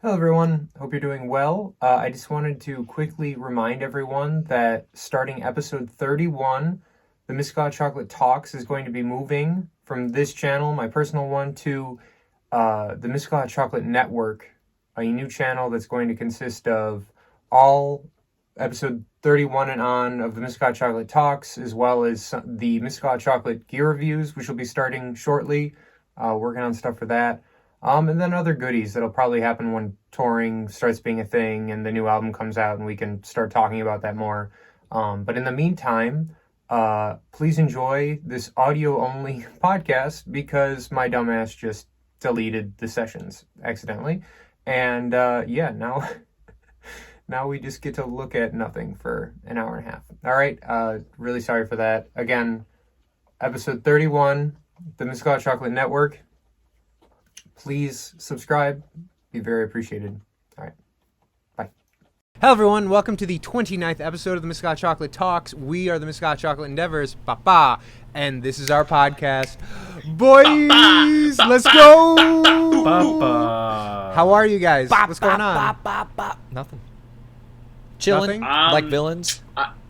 Hello, everyone. Hope you're doing well. I just wanted to quickly remind everyone that starting episode 31, the Miss God Chocolate Talks is going to be moving from this channel, my personal one, to the Miss God Chocolate Network, a new channel that's going to consist of all episode 31 and on of the Miss God Chocolate Talks, as well as the Miss God Chocolate gear reviews, which will be starting shortly. Working on stuff for that. And then other goodies that'll probably happen when touring starts being a thing and the new album comes out and we can start talking about that more. But in the meantime, please enjoy this audio-only podcast because my dumbass just deleted the sessions accidentally. And now now we just get to look at nothing for an hour and a half. All right, really sorry for that. Again, episode 31, the Miss God Chocolate Network. Please subscribe. Be very appreciated. All right. Bye. Hello, everyone. Welcome to the 29th episode of the Miss God Chocolate Talks. We are the Miss God Chocolate Endeavors. Ba-ba. And this is our podcast. Boys, let's go. Ba-ba. How are you guys? What's going on? Nothing. Chilling, Nothing? like villains.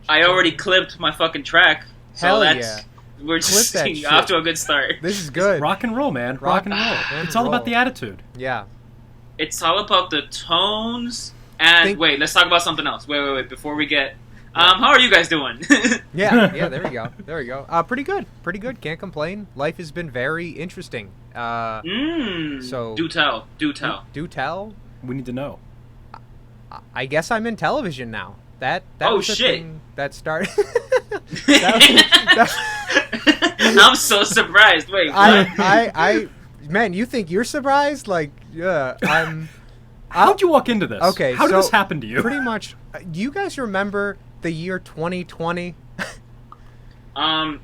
I already clipped my fucking track, so Hell that's yeah. we're just Clip that shit. off to a good start. This is good. Rock and roll, man. Rock and roll. and It's all roll. about the attitude. Yeah. It's all about the tones. And wait, let's talk about something else. Wait. Before we get, how are you guys doing? Yeah. There we go. Pretty good. Can't complain. Life has been very interesting. So do tell. Do tell. We need to know. I guess I'm in television now. That Oh, was the shit. thing that started. I'm so surprised. Wait, what? I man, you think you're surprised? Like, yeah, How'd you walk into this? Okay, How did so this happen to you? Pretty much. Do you guys remember the year 2020? No.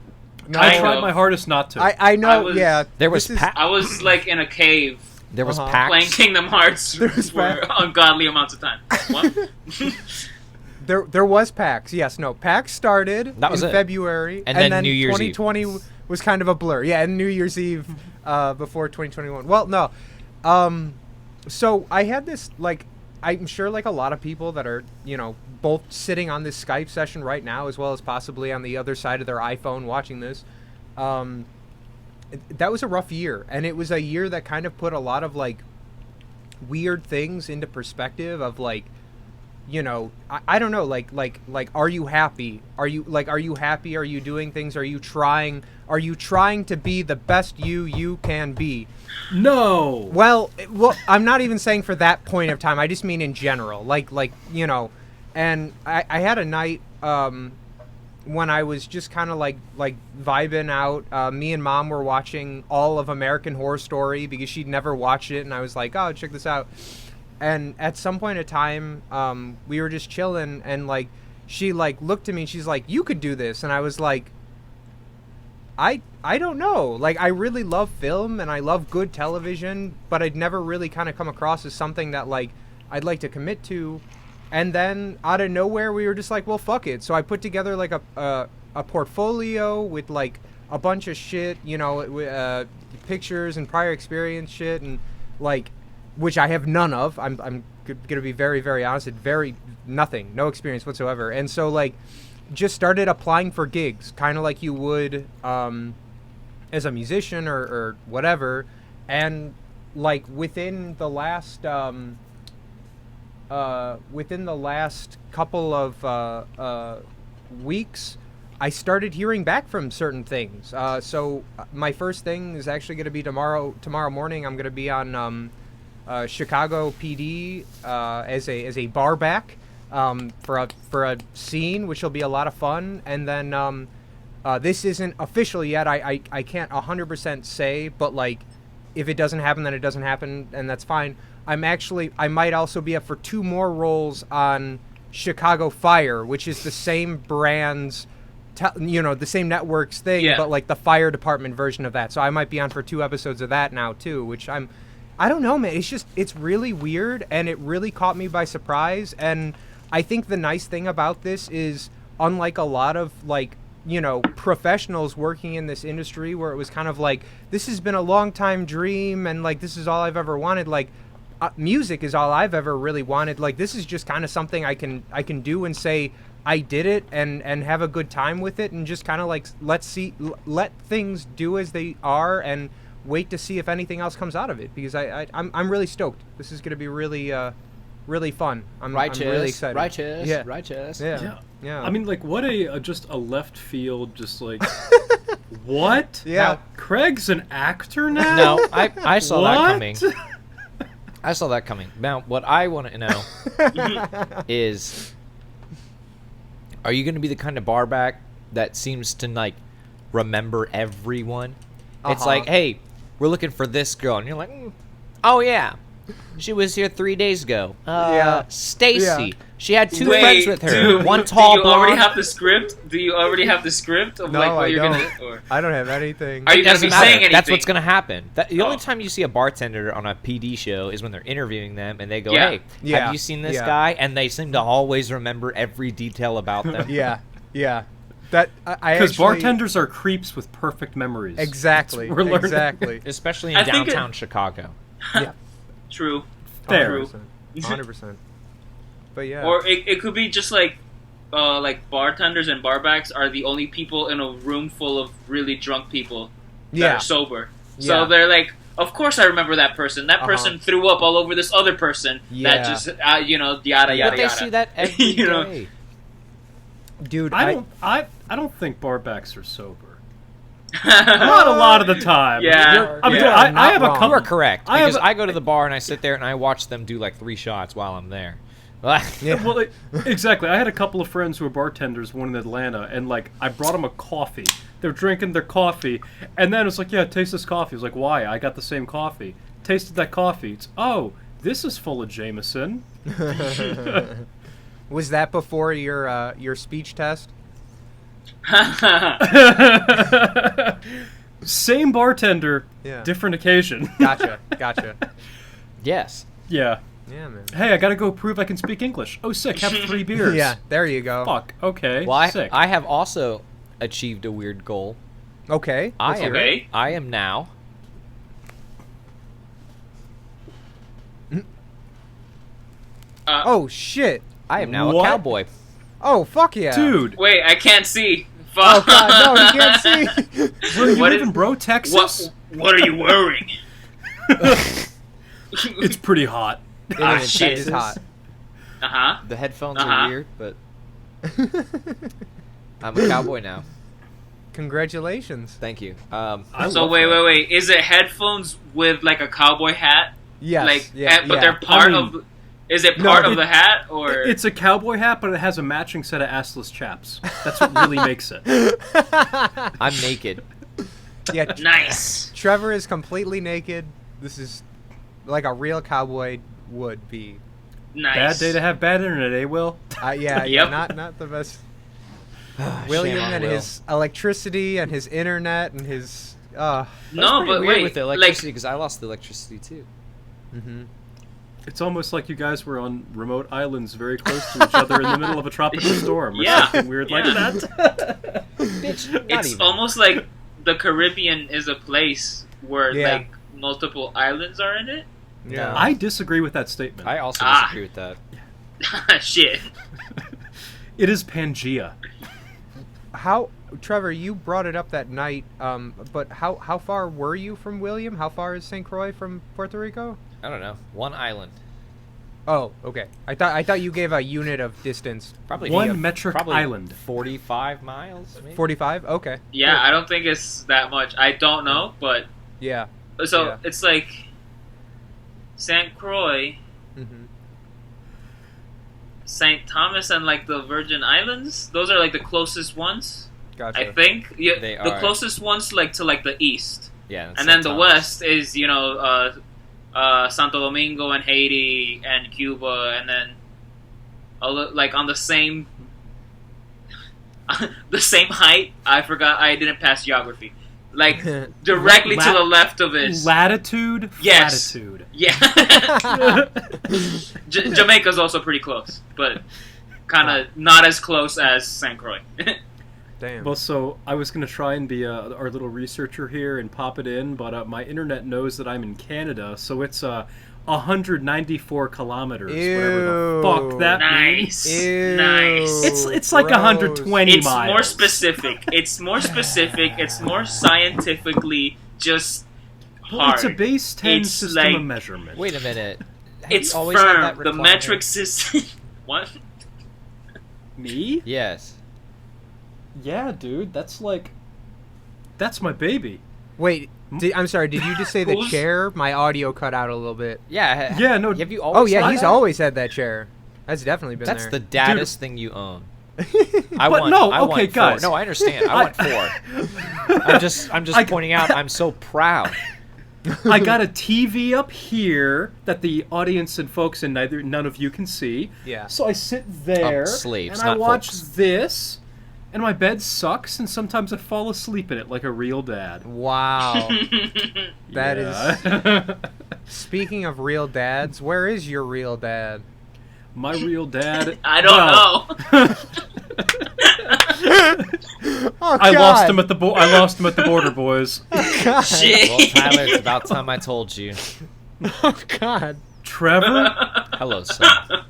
I tried my hardest not to. I know. I was- There was this is- PAX. I was like in a cave There was Uh-huh. PAX. playing Kingdom Hearts There was for ungodly amounts of time. What? There was PAX. Yes, no. PAX started That was in it. February, And then New Year's 2020 was kind of a blur. Yeah, and New Year's Eve before 2021. Well, no. So I had this, like, I'm sure like a lot of people that are, both sitting on this Skype session right now, as well as possibly on the other side of their iPhone watching this. That was a rough year, and it was a year that kind of put a lot of like weird things into perspective of like, I don't know, like, are you happy? Are you happy? Are you doing things? Are you trying to be the best you can be? No. Well, I'm not even saying for that point of time. I just mean in general, like, and I had a night, when I was just kind of like vibing out. Me and Mom were watching all of American Horror Story because she'd never watched it, and I was like, oh, check this out. And at some point in time, we were just chilling, and like she like looked at me and she's like, you could do this. And I was like, I don't know. Like, I really love film and I love good television, but I'd never really kind of come across as something that like I'd like to commit to. And then out of nowhere, we were just like, well, fuck it. So I put together like a portfolio with like a bunch of shit, pictures and prior experience shit, and like, which I have none of. I'm gonna be very, very honest. No experience whatsoever. And so like, just started applying for gigs, kind of like you would as a musician or whatever. And like within the last couple of weeks, I started hearing back from certain things. So my first thing is actually going to be tomorrow morning. I'm going to be on Chicago PD as a bar back for a scene, which will be a lot of fun. And then this isn't official yet. I can't 100% say, but like, if it doesn't happen, then it doesn't happen, and that's fine. I might also be up for 2 more roles on Chicago Fire, which is the same brand's, the same network's thing, Yeah. but like the fire department version of that. So I might be on for 2 episodes of that now too, which I don't know, man. It's really weird, and it really caught me by surprise. And I think the nice thing about this is, unlike a lot of like, professionals working in this industry where it was kind of like, this has been a long time dream and like, this is all I've ever wanted. Like, music is all I've ever really wanted. Like, this is just kind of something I can do and say I did it and have a good time with it, and just kind of like let things do as they are and wait to see if anything else comes out of it, because I'm really stoked. This is going to be really really fun. I'm really excited. Righteous. Yeah. Righteous. Yeah. I mean, like, what just a left field, just like, what? Yeah. Now, Craig's an actor now? No, I saw that What? coming. I saw that coming. Now, what I want to know is, are you going to be the kind of barback that seems to, like, remember everyone? It's like, hey, we're looking for this girl. And you're like, oh, yeah. She was here 3 days ago. Stacy. Yeah. She had two Wait, friends with her. dude, One tall Do you blonde. already have the script? Do you already have the script of No, like what I you're don't. gonna? Or... I don't have anything. Are you It gonna doesn't be matter. saying anything? That's what's going to happen. The only Oh. time you see a bartender on a PD show is when they're interviewing them and they go, Yeah. hey, Yeah. have you seen this Yeah. guy? And they seem to always remember every detail about them. Yeah. That I Because actually, bartenders are creeps with perfect memories. Exactly. We're learning. Exactly. Especially in I think downtown Chicago. True. Fair. 100%. But yeah. Or it could be just like bartenders and barbacks are the only people in a room full of really drunk people that yeah. are sober. Yeah. So they're like, of course I remember that person. That person threw up all over this other person. Yeah. That just yada yada But they yada. see that every You know? day. Dude, I don't think barbacks are sober. Not a lot of the time. Yeah. I mean, You're I have a not couple. You are correct. I have Because a- I go to the bar and I sit there and I watch them do like 3 shots while I'm there. Yeah. Well, exactly. I had a couple of friends who were bartenders, one in Atlanta, and like I brought them a coffee. They were drinking their coffee, and then it's like, yeah, taste this coffee. I was like, why? I got the same coffee. Tasted that coffee. It's, oh, this is full of Jameson. Was that before your speech test? Same bartender, Yeah. different occasion. Gotcha. Yes. Yeah. Yeah, man. Hey, I gotta go prove I can speak English. Oh, sick. Have 3 beers. Yeah, there you go. Fuck. Okay. Well, sick. I have also achieved a weird goal. Okay. let's hear it. Okay. I am now Oh shit. I am now What? a cowboy. Oh fuck yeah. Dude, Wait, I can't see. Oh Fuck. god, no, you can't see. where you What live is- in, bro? Texas? What are you wearing? It's pretty hot. It Ah, is, shit. It is hot. Uh huh. The headphones Uh-huh. are weird, but I'm a cowboy now. Congratulations. Thank you. I So love wait. that. Is it headphones with like a cowboy hat? Yes. Like, yeah, but yeah. they're part I mean- of. Is it part No, of the hat or? It's a cowboy hat, but it has a matching set of assless chaps. That's what really makes it. I'm naked. Yeah. Nice. Trevor is completely naked. This is like a real cowboy would be. Nice. Bad day to have bad internet, eh, Will? Yeah, Yep. not the best. William Shame on and Will. his electricity and his internet and his No, Pretty but weird wait. with the electricity because I lost the electricity too. mm-hmm. It's almost like you guys were on remote islands very close to each other in the middle of a tropical storm or Yeah. something weird like Yeah. that. Bitch, not It's even. almost like the Caribbean is a place where Yeah. like multiple islands are in it. Yeah. I disagree with that statement. I also Ah. disagree with that. Shit. It is Pangea. How, Trevor? You brought it up that night. But how far were you from William? How far is St. Croix from Puerto Rico? I don't know. One island. Oh, okay. I thought you gave a unit of distance. Probably One via- metric probably island. 45 miles, maybe? 45. Okay. Yeah, Cool. I don't think it's that much. I don't know, but Yeah. so Yeah. it's like St. Croix, Mm-hmm. St. Thomas, and like the Virgin Islands. Those are like the closest ones. Gotcha. I think. Yeah, They the are. closest ones like to like the east, Yeah. that's and then St. the Thomas. west is Santo Domingo and Haiti and Cuba, and then like on the same the same height. I forgot. I didn't pass geography. Like directly to the left of it. Latitude, Yes. flatitude. Yeah. Jamaica's also pretty close, but kind of not as close as St. Croix. Damn. Well, so I was going to try and be our little researcher here and pop it in, but my internet knows that I'm in Canada, so it's 194 kilometers. Ew. Whatever the fuck that means. Nice. Ew. Nice. It's like Gross. 120 It's miles. more specific. It's more specific. It's more scientifically just Well, hard. it's a base 10 It's system like- of measurement. Wait a minute. Have It's you always had that firm. The recliner? metric system. What? Me? Yes. Yeah, dude. That's my baby. Wait, I'm sorry. Did you just say the Who's- chair? My audio cut out a little bit. Yeah. Yeah, no. Have you Oh always? yeah, had he's that? always had that chair. That's definitely been That's there. the daddest thing you own. I But want, no, I okay, want 4. guys. No, I understand. I want 4. I'm just pointing out. I'm so proud. I got a TV up here that the audience and folks and none of you can see. Yeah. So I sit there slaves, and I not watch folks. this, and my bed sucks, and sometimes I fall asleep in it like a real dad. Wow. That is. is. Speaking of real dads, where is your real dad? My real dad. I don't know. Oh, I lost him God. at the I lost him at the border, boys. God. Shit. Well, Tyler, it's about time I told you. Oh God. Trevor, Hello, son.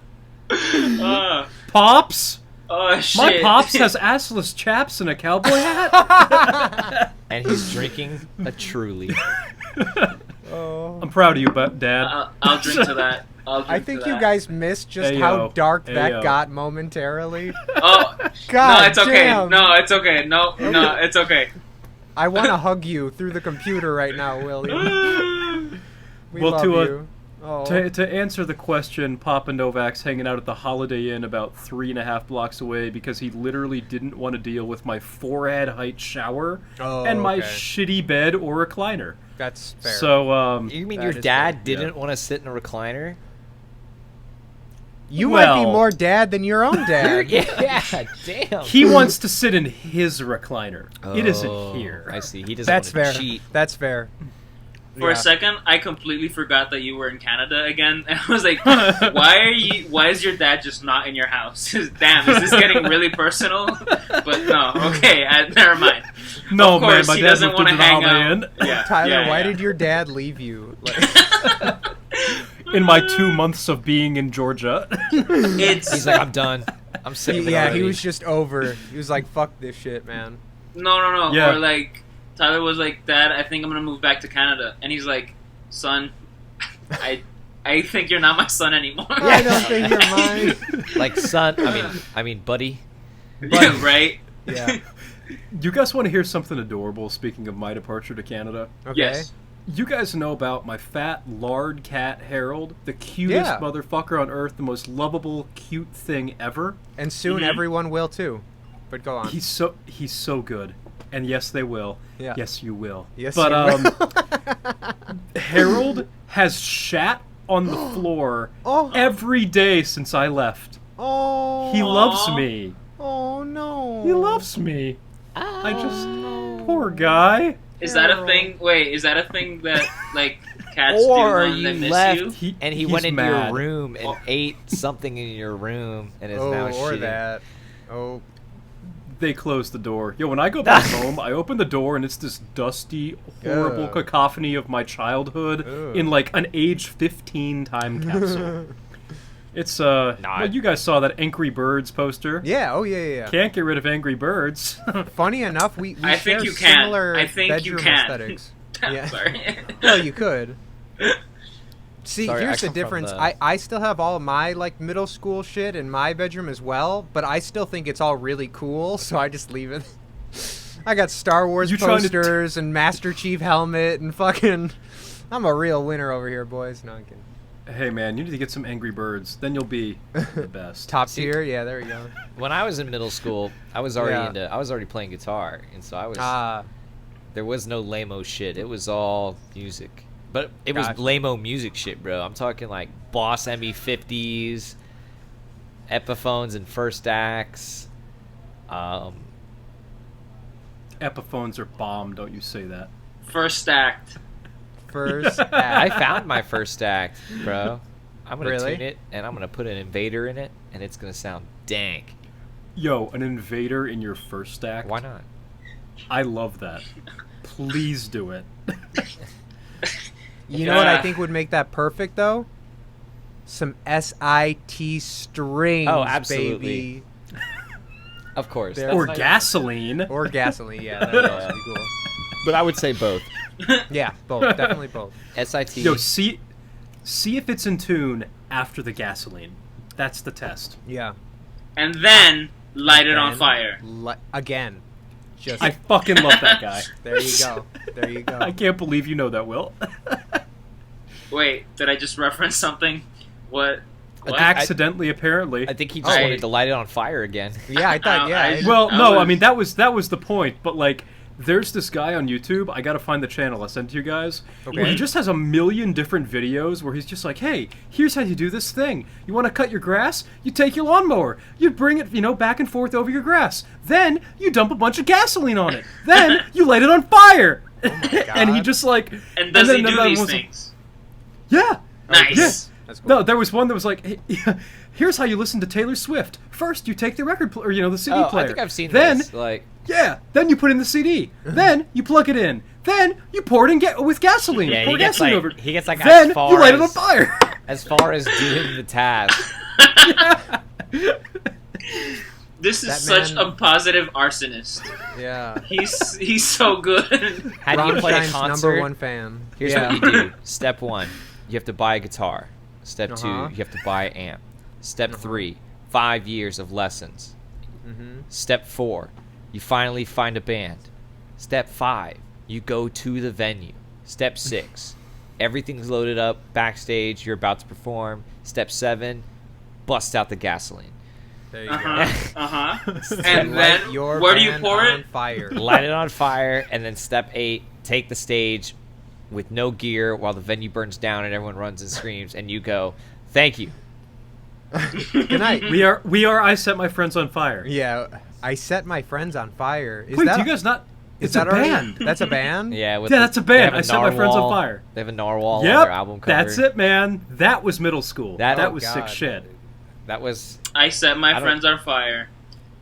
Pops. Oh shit. My pops has assless chaps and a cowboy hat. And he's drinking a Truly. Oh. I'm proud of you, Dad. I'll drink to that. I think you guys missed just how Ayo. dark that Ayo. got momentarily. Oh God no, it's okay. damn. No, it's okay. No, it's okay. I want to hug you through the computer right now, William. We Well, love to, you. Oh. To answer the question, Papa Novak's hanging out at the Holiday Inn about 3.5 blocks away because he literally didn't want to deal with my forehead height shower Oh, and my okay. shitty bed or recliner. That's fair. So, You mean That your is dad fair, didn't want to sit in a recliner? you might be well- more dad than your own dad. Yeah, damn. he wants to sit in his recliner. It isn't Oh, here. I see. He doesn't That's want fair. to cheat. That's fair. For Yeah. a second, I completely forgot that you were in Canada again. And I was like, why is your dad just not in your house? Damn, is this getting really personal? But no, okay, never mind. No, Of course, man, my he dad doesn't moved want to into the hang Holiday out. Inn. Yeah, Tyler, yeah, why yeah. did your dad leave you? Like, In my 2 months of being in Georgia. It's He's like, I'm done. I'm sick of it yeah, already. he was just over. He was like, "Fuck this shit, man." no. Yeah. Or like, Tyler was like, Dad, I think I'm gonna move back to Canada, and he's like, Son, I think you're not my son anymore. I don't think you're mine. like, son. I mean, buddy. Yeah, right? Yeah. You guys want to hear something adorable? Speaking of my departure to Canada, Okay. Yes. you guys know about my fat lard cat Harold, the cutest Yeah. motherfucker on earth, the most lovable, cute thing ever. And soon Mhm. everyone will too. But go on. He's so good, and yes, they will. Yeah. Yes, you will. Yes, but you will. Harold has shat on the floor Oh. every day since I left. Oh. He loves Aw. me. Oh no. He loves me. I just poor guy. Is that a Harold. thing? Wait, is that a thing that like cats Or do when you they miss left you? and he He's went into mad. your room and Oh. ate something in your room and is Oh, now or shitting. that. Oh. They closed the door. Yo, when I go back home, I open the door and it's this dusty, horrible Ugh. cacophony of my childhood Ugh. in like an age 15 time capsule. It's well, you guys saw that Angry Birds poster. Yeah. Oh yeah. Can't get rid of Angry Birds. Funny enough, we I share think you can. similar I think you bedroom can. aesthetics. Yeah. Sorry. Well, you could. See, Sorry, I here's the come from difference. the- I still have all my like middle school shit in my bedroom as well, but I still think it's all really cool, so I just leave it. I got Star Wars You trying to posters and Master Chief helmet and fucking. I'm a real winner over here, boys. No, I'm kidding. Hey man, you need to get some Angry Birds. Then you'll be the best. Top See- tier, yeah. There we go. When I was in middle school, I was already Yeah. I was already playing guitar, and so I was Ah, there was no lame-o shit. It was all music. But it was Gotcha. lame-o music shit, bro. I'm talking like Boss ME50s, Epiphones and First Acts. Epiphones are bomb, don't you say that. First act. first. I act. found my first act, bro. I'm gonna Really? tune it, and I'm gonna put an invader in it, and it's gonna sound dank. Yo, an invader in your first act? Why not? I love that. Please do it. You know what I think would make that perfect though? Some SIT strings, Oh, absolutely. baby. Of course. There- that's Or not- gasoline. Or gasoline, yeah, that would also be cool. But I would say both. Yeah, both, definitely both. SIT. Yo, see if it's in tune after the gasoline. That's the test. Yeah. And then light it on Again. fire. Again. Just I fucking love that guy. there you go. There you go. I can't believe you know that, Will. Wait, did I just reference something? What? What? Accidentally, apparently. I think he just Oh. wanted to light it on fire again. Yeah, I thought. Yeah. I- Well, I no, I was- mean that was the point. But like, there's this guy on YouTube. I gotta find the channel. I'll send to you guys. Okay. Where he just has a million different videos where he's just like, "Hey, here's how you do this thing. You want to cut your grass? You take your lawnmower. You bring it, back and forth over your grass. Then you dump a bunch of gasoline on it. Then you light it on fire." And he God. just like, and does then he do another these one's like, things? yeah. Nice. Yeah. That's cool. No, there was one that was like, hey, here's how you listen to Taylor Swift. First, you take the record or the CD Oh, player. I think I've seen then, this. Like, Yeah, then you put in the CD. Then you plug it in. Then you pour it in with gasoline. Yeah, pour he gets gasoline like- over it. he gets like Then as far you light it on as- fire. as far as doing the task. This is That such man- a positive arsonist. Yeah. He's so good. How do you play a Rammstein's concert? number one fan. Here's yeah. what you do. Step 1, you have to buy a guitar. Step 2, Uh-huh. you have to buy an amp. Step 3, 5 years of lessons. Mm-hmm. Step 4, you finally find a band. Step 5, you go to the venue. Step 6, everything's loaded up backstage, you're about to perform. Step 7, bust out the gasoline. There you Uh huh. Uh huh. And Light then your where do you band pour on it? Fire. Light it on fire, and then step 8, take the stage with no gear while the venue burns down and everyone runs and screams, and you go, "Thank you." Good night. We are. I set my friends on fire. Yeah, I set my friends on fire. Is Wait, that do you guys not? is It's that a already- band. That's a band. Yeah, with Yeah, the- that's a they band. have I set my friends on narwhal. fire. They have a narwhal on Yep, their album cover. that's it, man. That was middle school. That- That oh, was God. sick shit. That was I set my don't- friends on fire.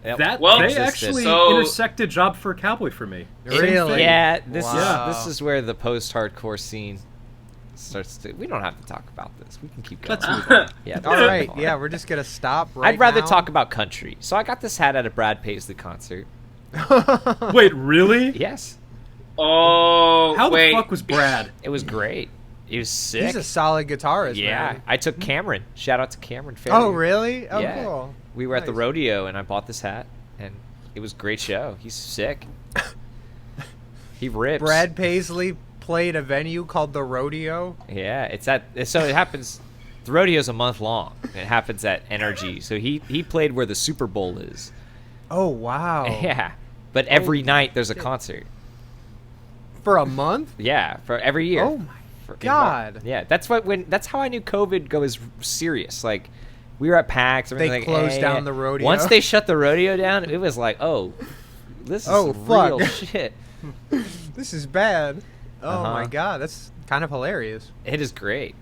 That Well, they existed. actually So- intersected Job for a Cowboy for me. Really? Yeah, this Wow. is where the post-hardcore scene starts to. We don't have to talk about this. We can keep going. Let's move on. Yeah. All right. Yeah, we're just gonna stop right I'd rather now. talk about country. So I got this hat at a Brad Paisley concert. Wait, really? Yes, Oh, How wait. the fuck was Brad? it was great. He was sick. He's a solid guitarist. yeah, Man. I took Cameron. Shout out to Cameron Ferry. Oh, really? Oh, Yeah. cool. We were at the Nice. rodeo, and I bought this hat, and it was a great show. He's sick. He rips. Brad Paisley played a venue called the Rodeo. Yeah, so it happens. The rodeo's a month long. It happens at NRG. So he played where the Super Bowl is. Oh wow! Yeah, but every Holy night there's a shit. concert. For a month? Yeah, for every year. Oh my In God. March. Yeah, that's how I knew COVID was serious. Like, we were at PAX. They everything like, closed hey, down the rodeo? Once they shut the rodeo down, it was like, oh, this is Oh, some fuck. real shit. This is bad. Oh Uh-huh. my God, that's kind of hilarious. It is great.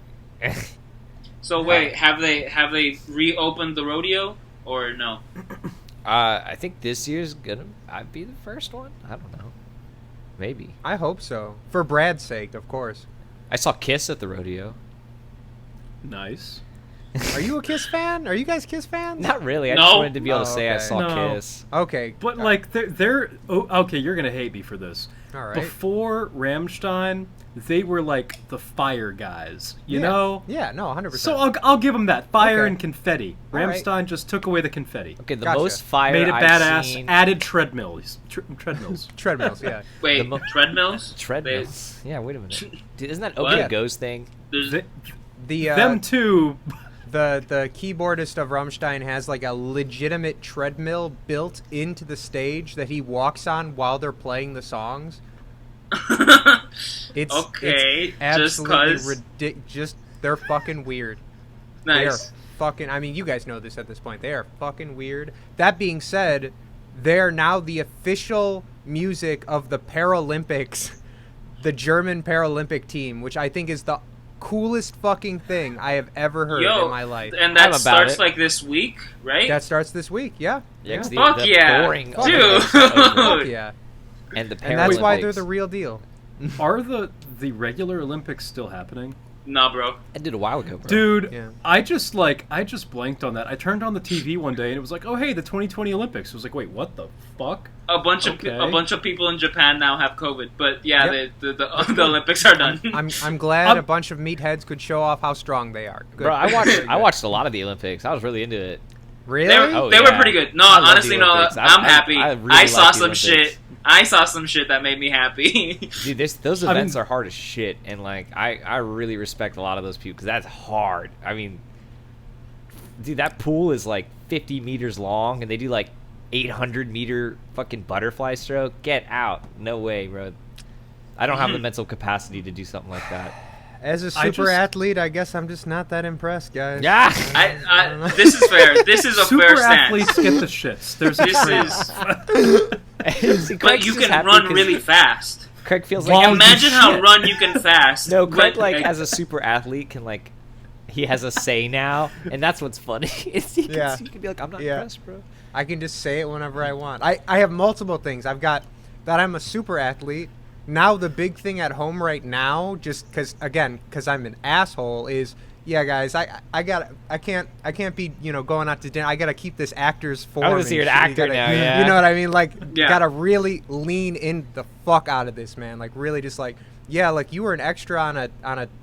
So wait, have they reopened the rodeo or no? I think this year's gonna be the first one. I don't know. Maybe. I hope so. For Brad's sake, of course. I saw Kiss at the rodeo. Nice. Are you a Kiss fan? Are you guys Kiss fans? Not really. I No. just wanted to be able to Oh, say I okay. saw No. Kiss. Okay. But like they're okay. You're gonna hate me for this. All right. Before Rammstein, they were like the fire guys. You Yeah. know. Yeah. No. 100%. So I'll give them that fire Okay. and confetti. All right. Rammstein just took away the confetti. Okay, the Gotcha. most fire Made it I've badass. seen. Added treadmills. Treadmills. treadmills. Yeah. Wait, The mo- treadmills? Treadmills. Yeah, wait a minute. Dude, isn't that What? OK Go's thing? There's Th- The them too. the keyboardist of Rammstein has like a legitimate treadmill built into the stage that he walks on while they're playing the songs. It's okay. It's Just absolutely cause. they're fucking weird. They are Nice. fucking. I mean, you guys know this at this point. They are fucking weird. That being said, they're now the official music of the Paralympics, the German Paralympic team, which I think is the coolest fucking thing I have ever heard Yo, in my life. and I'm that about starts it. like this week, right? That starts this week. Yeah. Yeah, 'cause Fuck the yeah, boring dude. Olympics are over. Yeah. And the And that's why they're Paralympics. the real deal. Are the the regular Olympics still happening? No, bro. I did a while ago, bro. Dude, Yeah. I just blanked on that. I turned on the TV one day and it was like, oh hey, the 2020 Olympics. I was like, wait, what the fuck? A bunch of people in Japan now have COVID, but yeah, Yep. the Olympics are done. I'm glad a bunch of meatheads could show off how strong they are. Good. Bro, I watched a lot of the Olympics. I was really into it. Really? They were pretty good. No, I love the honestly, no. Olympics. I'm happy. I I really saw like the some Olympics. shit. I saw some shit that made me happy. Dude, those events are hard as shit, and like I really respect a lot of those people because that's hard. I mean, dude, that pool is like 50 meters long, and they do like 800-meter fucking butterfly stroke. Get out! No way, bro. I don't have the mental capacity to do something like that. As a super athlete, I guess I'm just not that impressed, guys. Yeah. This is fair. This is a Super fair stance. athletes get the shits. There's a This is. But you can run really fast. Craig feels Like, like Imagine how run you can fast. no. Craig, but, like as a super athlete, can like he has a say now, and that's what's funny. Is you can be like, I'm not impressed, bro. I can just say it whenever I want. I have multiple things. I've got that I'm a super athlete. Now the big thing at home right now, just because I'm an asshole, is guys, I can't be going out to dinner. I gotta keep this actor's form. I was you're an actor now, yeah. You know what I mean? Like, gotta really lean in the fuck out of this, man. Like, really, just like, like you were an extra on a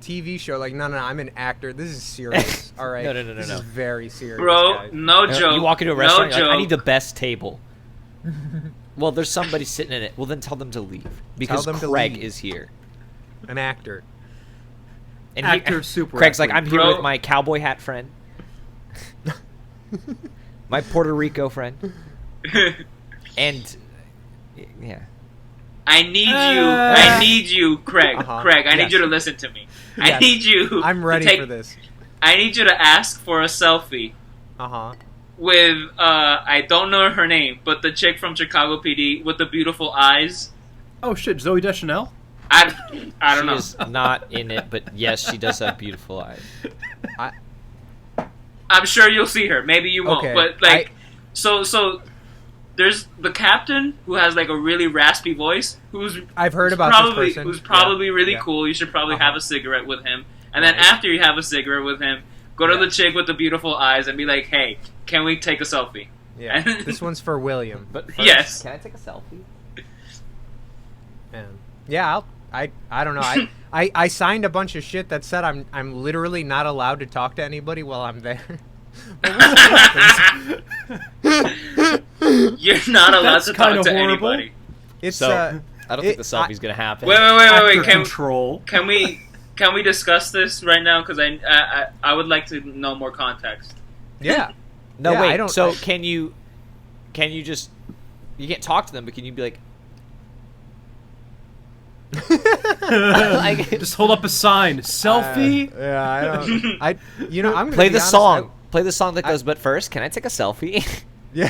TV show. Like, no, I'm an actor. This is serious. All right, No. This is very serious, bro. guys. No joke. You walk into a restaurant, No you're like, I joke. need the best table. Well, there's somebody sitting in it. Well, then tell them to leave because them to Craig leave. is here. An actor. And Actor, super Craig's like, athlete. I'm here Bro. with my cowboy hat friend, my Puerto Rico friend, and yeah. I need you, Craig. Uh-huh. Craig, I Yes. need you to listen to me. I Yes. need you. I'm ready to take, for this. I need you to ask for a selfie with I don't know her name, but the chick from Chicago PD with the beautiful eyes. Oh shit, Zoe Deschanel? I don't know. She is not in it, but yes, she does have beautiful eyes. I'm sure you'll see her. Maybe you won't. Okay. But like, so there's the captain who has like a really raspy voice. I've heard about probably this person. who's probably really Yeah. cool. You should probably Uh-huh. have a cigarette with him. And then Right. after you have a cigarette with him, go to Yeah. the chick with the beautiful eyes and be like, "Hey, can we take a selfie?" Yeah, this one's for William. But first, Yes. can I take a selfie? Yeah, I don't know. I signed a bunch of shit that said I'm literally not allowed to talk to anybody while I'm there. You're not allowed That's to talk kinda to horrible. anybody. It's So I don't think the selfie's gonna happen. Wait. Actor Can control. can we discuss this right now? Because I would like to know more context. yeah. No, Yeah, wait. I don't- So can you just you can't talk to them, but can you be like, like Just hold up a sign. Selfie? Yeah, I don't. I'm gonna play be the honest, song? Play the song that goes. But first, can I take a selfie? Yeah.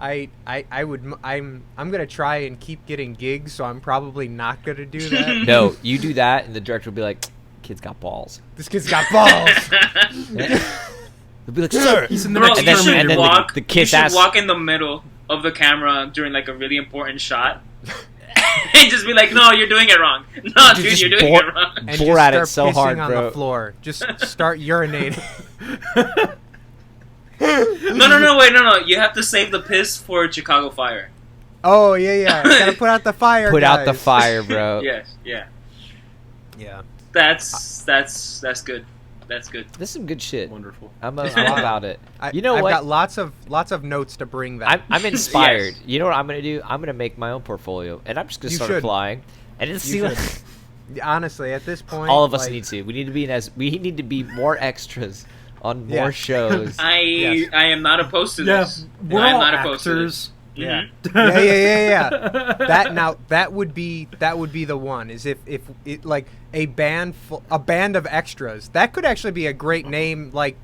I'm gonna try and keep getting gigs, so I'm probably not gonna do that. No, you do that, and the director will be like, "Kid's got balls." This kid's got balls. They'll be like, "Sir." He's in the Bro, next you then- should Terminator. and then walk. the You kid's should ass- walk in the middle of the camera during like a really important shot, and just be like, "No, you're doing it wrong. No, dude, just you're doing bore- it wrong." And Bore just at it start so pissing hard, on bro. the floor. Just start urinating. No, wait, no. You have to save the piss for Chicago Fire. Oh yeah. Gotta put out the fire. Put out the guys. fire, bro. Yes, yeah. Yeah. That's good. That's good. This is some good shit. Wonderful. I'm about it. You know I've what? got lots of notes to bring back. I'm inspired. Yes. You know what I'm gonna do? I'm gonna make my own portfolio, and I'm just gonna You start should. applying. And just see You what should. Honestly, at this point, all of us like, need to. We need to be we need to be more extras on Yeah. more shows. I am not opposed to Yeah, this. we're I'm all not opposed to this. actors. Yeah. Mhm. Yeah. That would be the one. Is if it like a band of extras. That could actually be a great name. Like,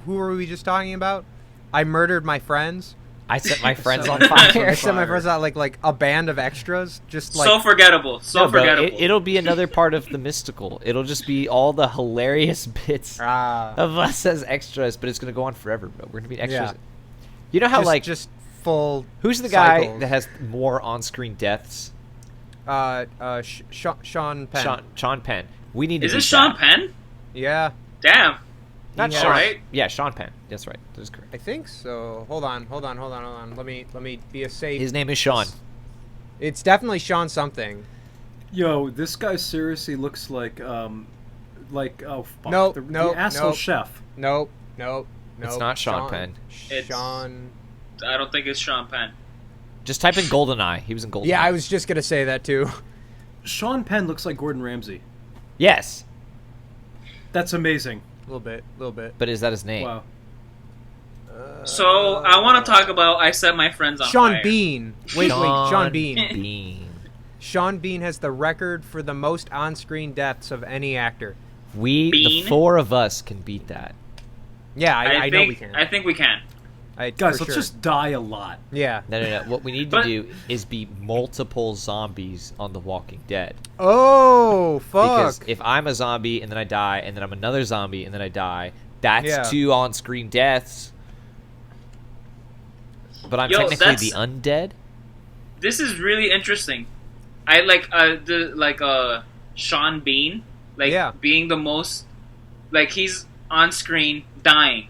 who were we just talking about? I murdered my friends. I set my friends So- on fire. I set my friends out like a band of extras. Just like So forgettable. So No, bro, forgettable. it'll be another part of the mystical. It'll just be all the hilarious bits of us as extras, but it's gonna go on forever, bro. We're gonna be extras. Yeah. You know how just full. who's the guy cycles. that has more on-screen deaths? Sean Penn. Sean Penn. We need to Is it beat Sean that. Penn? Yeah, Damn. Not Yeah. Sean. Alright. Yeah, Sean Penn. That's right. That is correct. I think so. Hold on. Let me be a safe. His name is Sean. It's definitely Sean something. Yo, this guy seriously looks like oh fuck, Nope, the nope, asshole nope. chef. Nope. It's not Sean Penn. It's- Sean. I don't think it's Sean Penn. Just type in GoldenEye. He was in GoldenEye. Yeah, I was just gonna say that too. Sean Penn looks like Gordon Ramsay. Yes, That's amazing. A little bit. but is that his name? Wow. So I want to talk about I Set My Friends on Sean Fire. Bean. Wait, Sean Bean. Bean. Sean Bean has the record for the most on-screen deaths of any actor. The Bean? four of us can beat that. Yeah, I think, know we can. I think we can. Guys, for let's sure. just die a lot. Yeah. No. What we need to But- do is be multiple zombies on The Walking Dead. Oh, fuck. Because if I'm a zombie and then I die, and then I'm another zombie and then I die, that's Yeah. 2 on-screen deaths. But I'm Yo, technically that's- the undead. This is really interesting. I like Sean Bean, Yeah. being the most, he's on screen dying,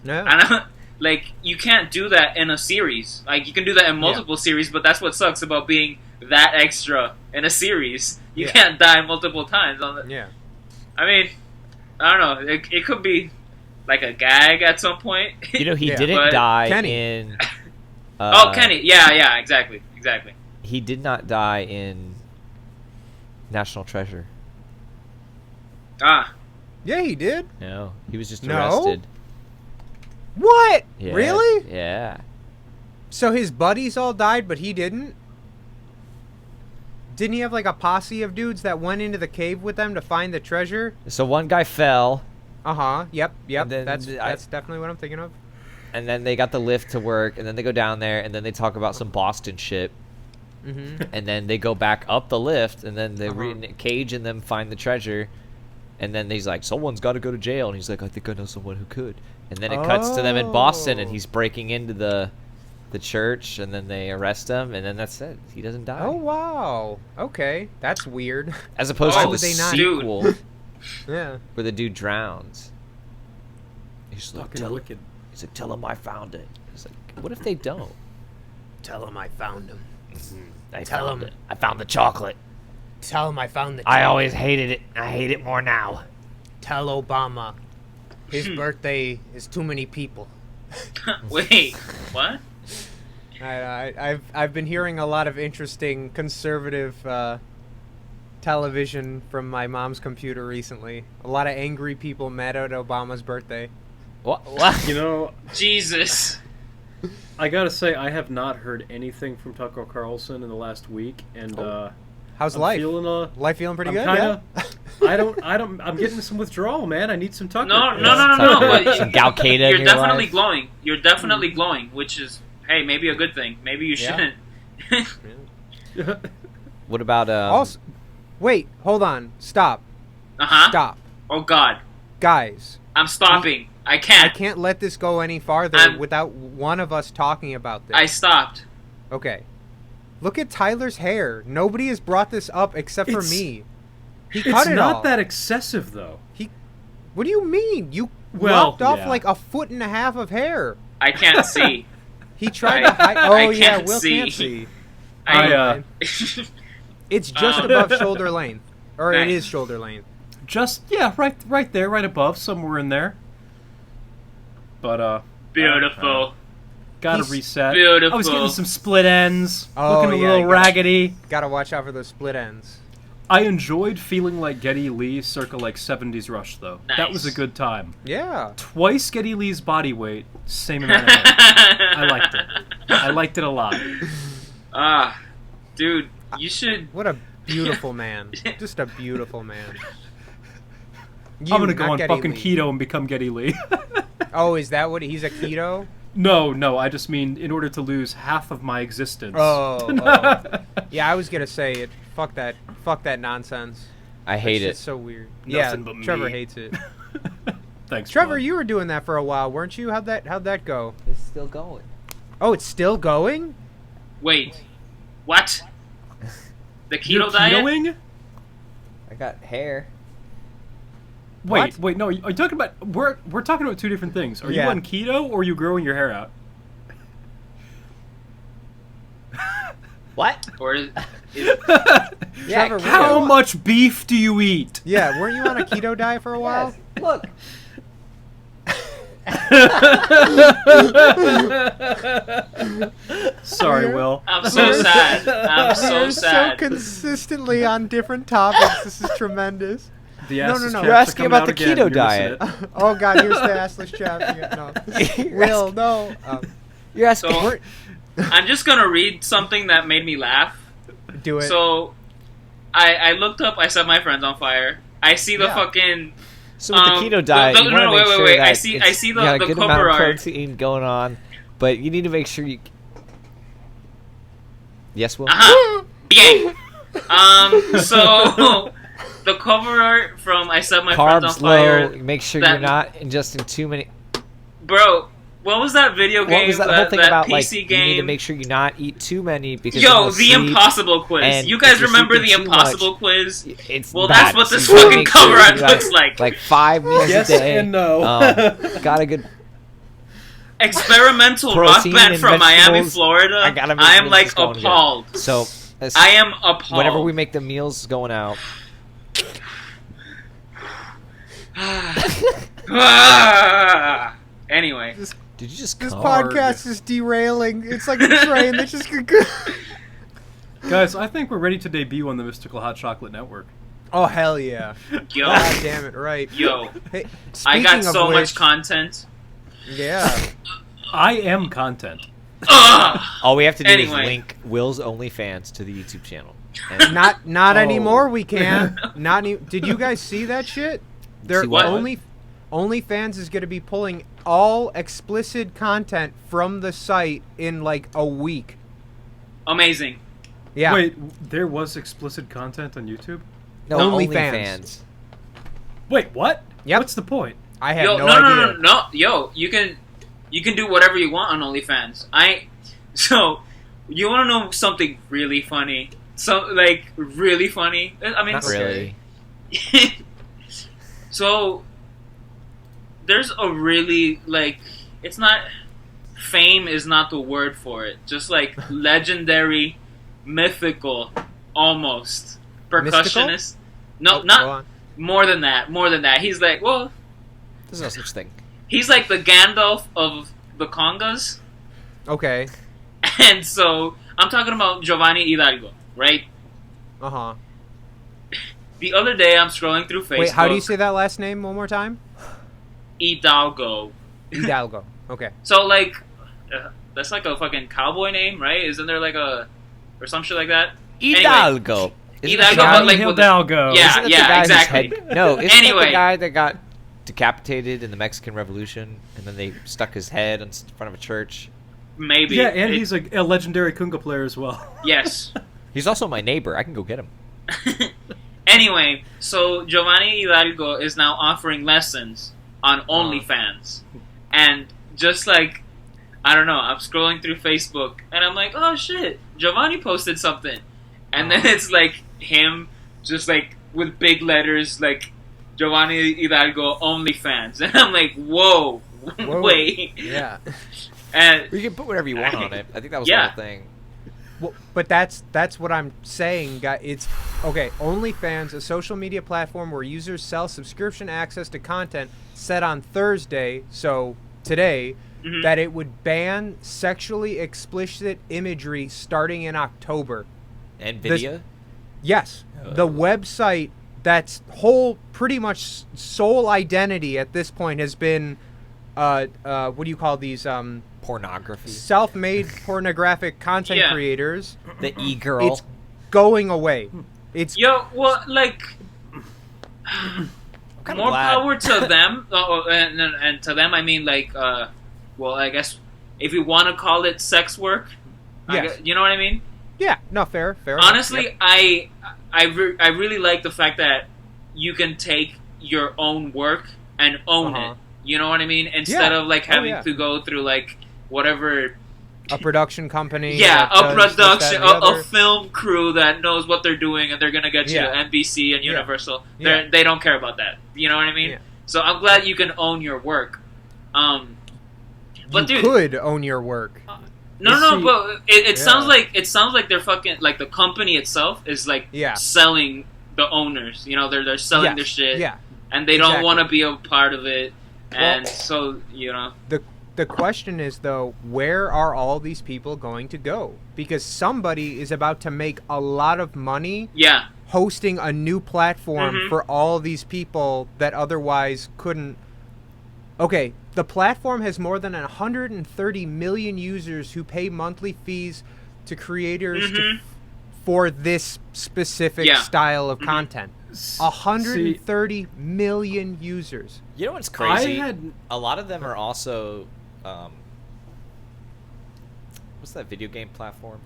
Yeah. and you can't do that in a series. Like you can do that in multiple series, but that's what sucks about being that extra in a series. You Yeah. can't die multiple times on the. Yeah. I mean, I don't know. It could be like a gag at some point. You know, he Yeah. didn't But- die Kenny. in... Oh, Kenny. Yeah, exactly. He did not die in National Treasure. Ah, Yeah, he did. No, he was just No? arrested. What? Yeah, Really? Yeah. So his buddies all died, but he didn't? Didn't he have like a posse of dudes that went into the cave with them to find the treasure? So one guy fell, Uh-huh. Yep. And then That's I- definitely what I'm thinking of. and then they got the lift to work, and then they go down there, and then they talk about some Boston shit, Mm-hmm. and then they go back up the lift, and then Uh-huh. Cage and them find the treasure, and then he's like, someone's got to go to jail, and he's like, I think I know someone who could. And then it cuts to them in Boston, and Oh. he's breaking into the church, and then they arrest him, and then that's it. He doesn't die. Oh, wow. Okay. That's weird. As opposed Oh, to the would they not? sequel Yeah. where the dude drowns. He's like, Fucking wicked. he's like, tell him I found it. He's like, what if they don't? Tell him I found him. I Tell found him. it. I found the chocolate. Tell him I found the I always hated it. I hate it more now. Tell Obama his birthday is too many people. wait, what? I've been hearing a lot of interesting conservative television from my mom's computer recently. A lot of angry people mad at Obama's birthday. What? You know, Jesus. I gotta say, I have not heard anything from Tucker Carlson in the last week, and How's I'm life? feeling Life feeling pretty I'm good? kinda, Yeah. I'm getting some withdrawal, man. I need some Tucker. No. Some But Gal-Qaeda in you're your definitely life? glowing. You're definitely glowing, which is, hey, maybe a good thing. Maybe you Yeah. shouldn't. What about Also, wait, hold on. Stop. Uh-huh. Stop. Oh, God. Guys, I'm stopping. I I can't. can't let this go any farther I'm- without one of us talking about this. I stopped. Okay. Look at Tyler's hair. Nobody has brought this up except for It's- me. He It's cut it not off. that excessive, though. What do you mean? You Well, lopped off yeah. like a foot and a half of hair. I can't see. He tried I- to hide. I Oh yeah, can't Will see. can't see. I, It's just above shoulder length, or it Nice. is shoulder length. just right there, right above, somewhere in there. But Beautiful. gotta He's reset. beautiful. I was getting some split ends, Oh, looking a yeah, little you gotta- raggedy. Gotta watch out for those split ends. I enjoyed feeling like Geddy Lee circa like 70s Rush, though. That was a Nice. good time. Yeah. Twice Geddy Lee's body weight, same amount of hair. I liked it. I liked it a lot. Ah, dude, you should. What a beautiful man. Just a beautiful man. I'm gonna You, go not on Geddy fucking Lee. keto and become Geddy Lee. Oh, is that what he's a keto? No, I just mean in order to lose half of my existence. Oh. Yeah, I was gonna say it. Fuck that nonsense. I hate It's it. so weird. Nothing but Trevor me. hates it. Thanks, Trevor, bud. you were doing that for a while, weren't you? How'd that go? It's still going. Oh, it's still going? Wait. What? The You're keto diet? ketoing? I got hair. Wait, no. Are you talking about? We're talking about two different things. Are you Yeah. on keto or are you growing your hair out? What? Or is Yeah, Trevor, How Yeah. much beef do you eat? Yeah, weren't you on a keto diet for a while? Yes. Look. Sorry, Will. I'm so sad. I'm so You're so sad. consistently on different topics. This is tremendous. The No, assless no, no. chaps You're are asking coming about out the again. keto You're diet. missing it. Oh God, here's the assless chaps again. No, Will, no. You're asking. So- I'm just gonna read something that made me laugh. Do it. So, I looked up. I set my friends on fire. I see the Yeah. fucking. So with the keto diet, no, you no, want to wait, make wait, sure wait. that I see it's the- got a the good cover amount of art. protein going on, but you need to make sure you. Yes, Will. Uh-huh. Bang. So the cover art from I Set My Friends on Carbs Fire. low. Make sure that- you're not ingesting too many. Bro, what was that video game? What was that whole thing that about? PC Like game? you need to make sure you not eat too many because Yo, you'll the sleep. impossible quiz. and You guys if you're remember the sleeping too impossible much, quiz? It's Well, bad. that's what this So you gotta fucking make sure cover art you got, looks like. Like 5 meals Yes a day. and no. Got a good. Experimental rock Protein band and from Miami, vegetables. Florida. I gotta make I am sure like this is going good. appalled. So I am appalled. whenever we make the meals going out, Anyway, did you just this come? podcast is derailing. It's like a train that just. Guys, I think we're ready to debut on the Mystical Hot Chocolate Network. Oh hell yeah! yo, God damn it! Right. yo, Hey, I got speaking of so which- much content. Yeah. I am content. Ugh. All we have to do Anyway. is link Will's OnlyFans to the YouTube channel. And Not Oh. anymore. We can. Not. Did you guys see that shit? They're See what? OnlyFans is going to be pulling all explicit content from the site in like a week. Amazing. Yeah. Wait, there was explicit content on YouTube? no, OnlyFans. OnlyFans. Wait, what? Yep. What's the point? I have Yo, no no, idea. no. Yo, you can do whatever you want on OnlyFans. So you want to know something really funny? Really funny. I mean, Not really. So there's a really it's not fame is not the word for it. Just like legendary, mythical, almost percussionist. No, Oh, go not on. more than that. More than that. He's like, well, There's no such thing. he's like the Gandalf of the congas. Okay. And so I'm talking about Giovanni Hidalgo, right? Uh huh. The other day I'm scrolling through Facebook. Wait, how do you say that last name one more time? Hidalgo? Hidalgo. Okay. So that's like a fucking cowboy name, right? Isn't there like a or some shit like that? Hidalgo. Isn't Hidalgo, the guy- but like with the- Hidalgo. Yeah, isn't it the yeah, guy whose exactly. head- no, isn't it Anyway. the guy that got decapitated in the Mexican Revolution, and then they stuck his head in front of a church? Maybe. Yeah, and he's a legendary kunga player as well. Yes. He's also my neighbor. I can go get him. Anyway, so Giovanni Hidalgo is now offering lessons on OnlyFans. And just like, I don't know, I'm scrolling through Facebook and I'm like, oh shit, Giovanni posted something. And then it's like him just like with big letters like Giovanni Hidalgo OnlyFans. And I'm like, whoa, Whoa. wait. Yeah. And You can put whatever you want on it. I think that was Yeah. the whole thing. Well, but that's what I'm saying, guys. It's okay. OnlyFans, a social media platform where users sell subscription access to content, said on Thursday, so today, Mhm. that it would ban sexually explicit imagery starting in October. And This- video? Yes, the website that's whole pretty much sole identity at this point has been, what do you call these? Pornography. Self-made pornographic content Yeah. creators. The e-girl. It's going away. It's yo, well, like, kinda more glad. power to them. And to them, I mean, like, well, I guess if you want to call it sex work, Yes. you know what I mean? yeah, no, fair enough. Honestly, Yep. I really like the fact that you can take your own work and own Uh-huh. it. You know what I mean? Instead Yeah. of like Oh, having yeah. to go through like whatever a production company. Yeah, that a does this, that, production, and the a other. film crew that knows what they're doing, and they're gonna get you Yeah. to NBC and Yeah. Universal. Yeah. They don't care about that. You know what I mean? Yeah. So I'm glad you can own your work. But you dude, could own your work. no, see- but it Yeah. sounds like they're fucking like the company itself is like Yeah. selling the owners. You know, they're selling Yes. their shit, Yeah. and they don't Exactly. want to be a part of it. And Well- so you know, The question is, though, where are all these people going to go? Because somebody is about to make a lot of money yeah, hosting a new platform Mhm. for all these people that otherwise couldn't. Okay, the platform has more than 130 million users who pay monthly fees to creators Mhm. for this specific Yeah. style of Mhm. content. See, 130 million users. You know what's crazy? I had A lot of them are also, what's that video game platform?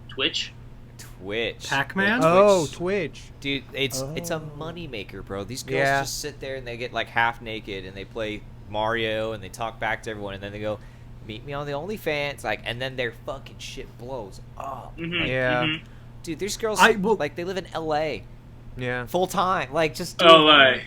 Twitch. Twitch. Pac-Man? Oh, Twitch. Dude, it's a Oh. money maker, bro. These girls Yeah. just sit there and they get like half naked and they play Mario and they talk back to everyone and then they go, "Meet me on the OnlyFans," like, and then their fucking shit blows up. Mhm, Like, Yeah. mhm. dude, there's girls like they live in LA Yeah. full time, like just doing LA.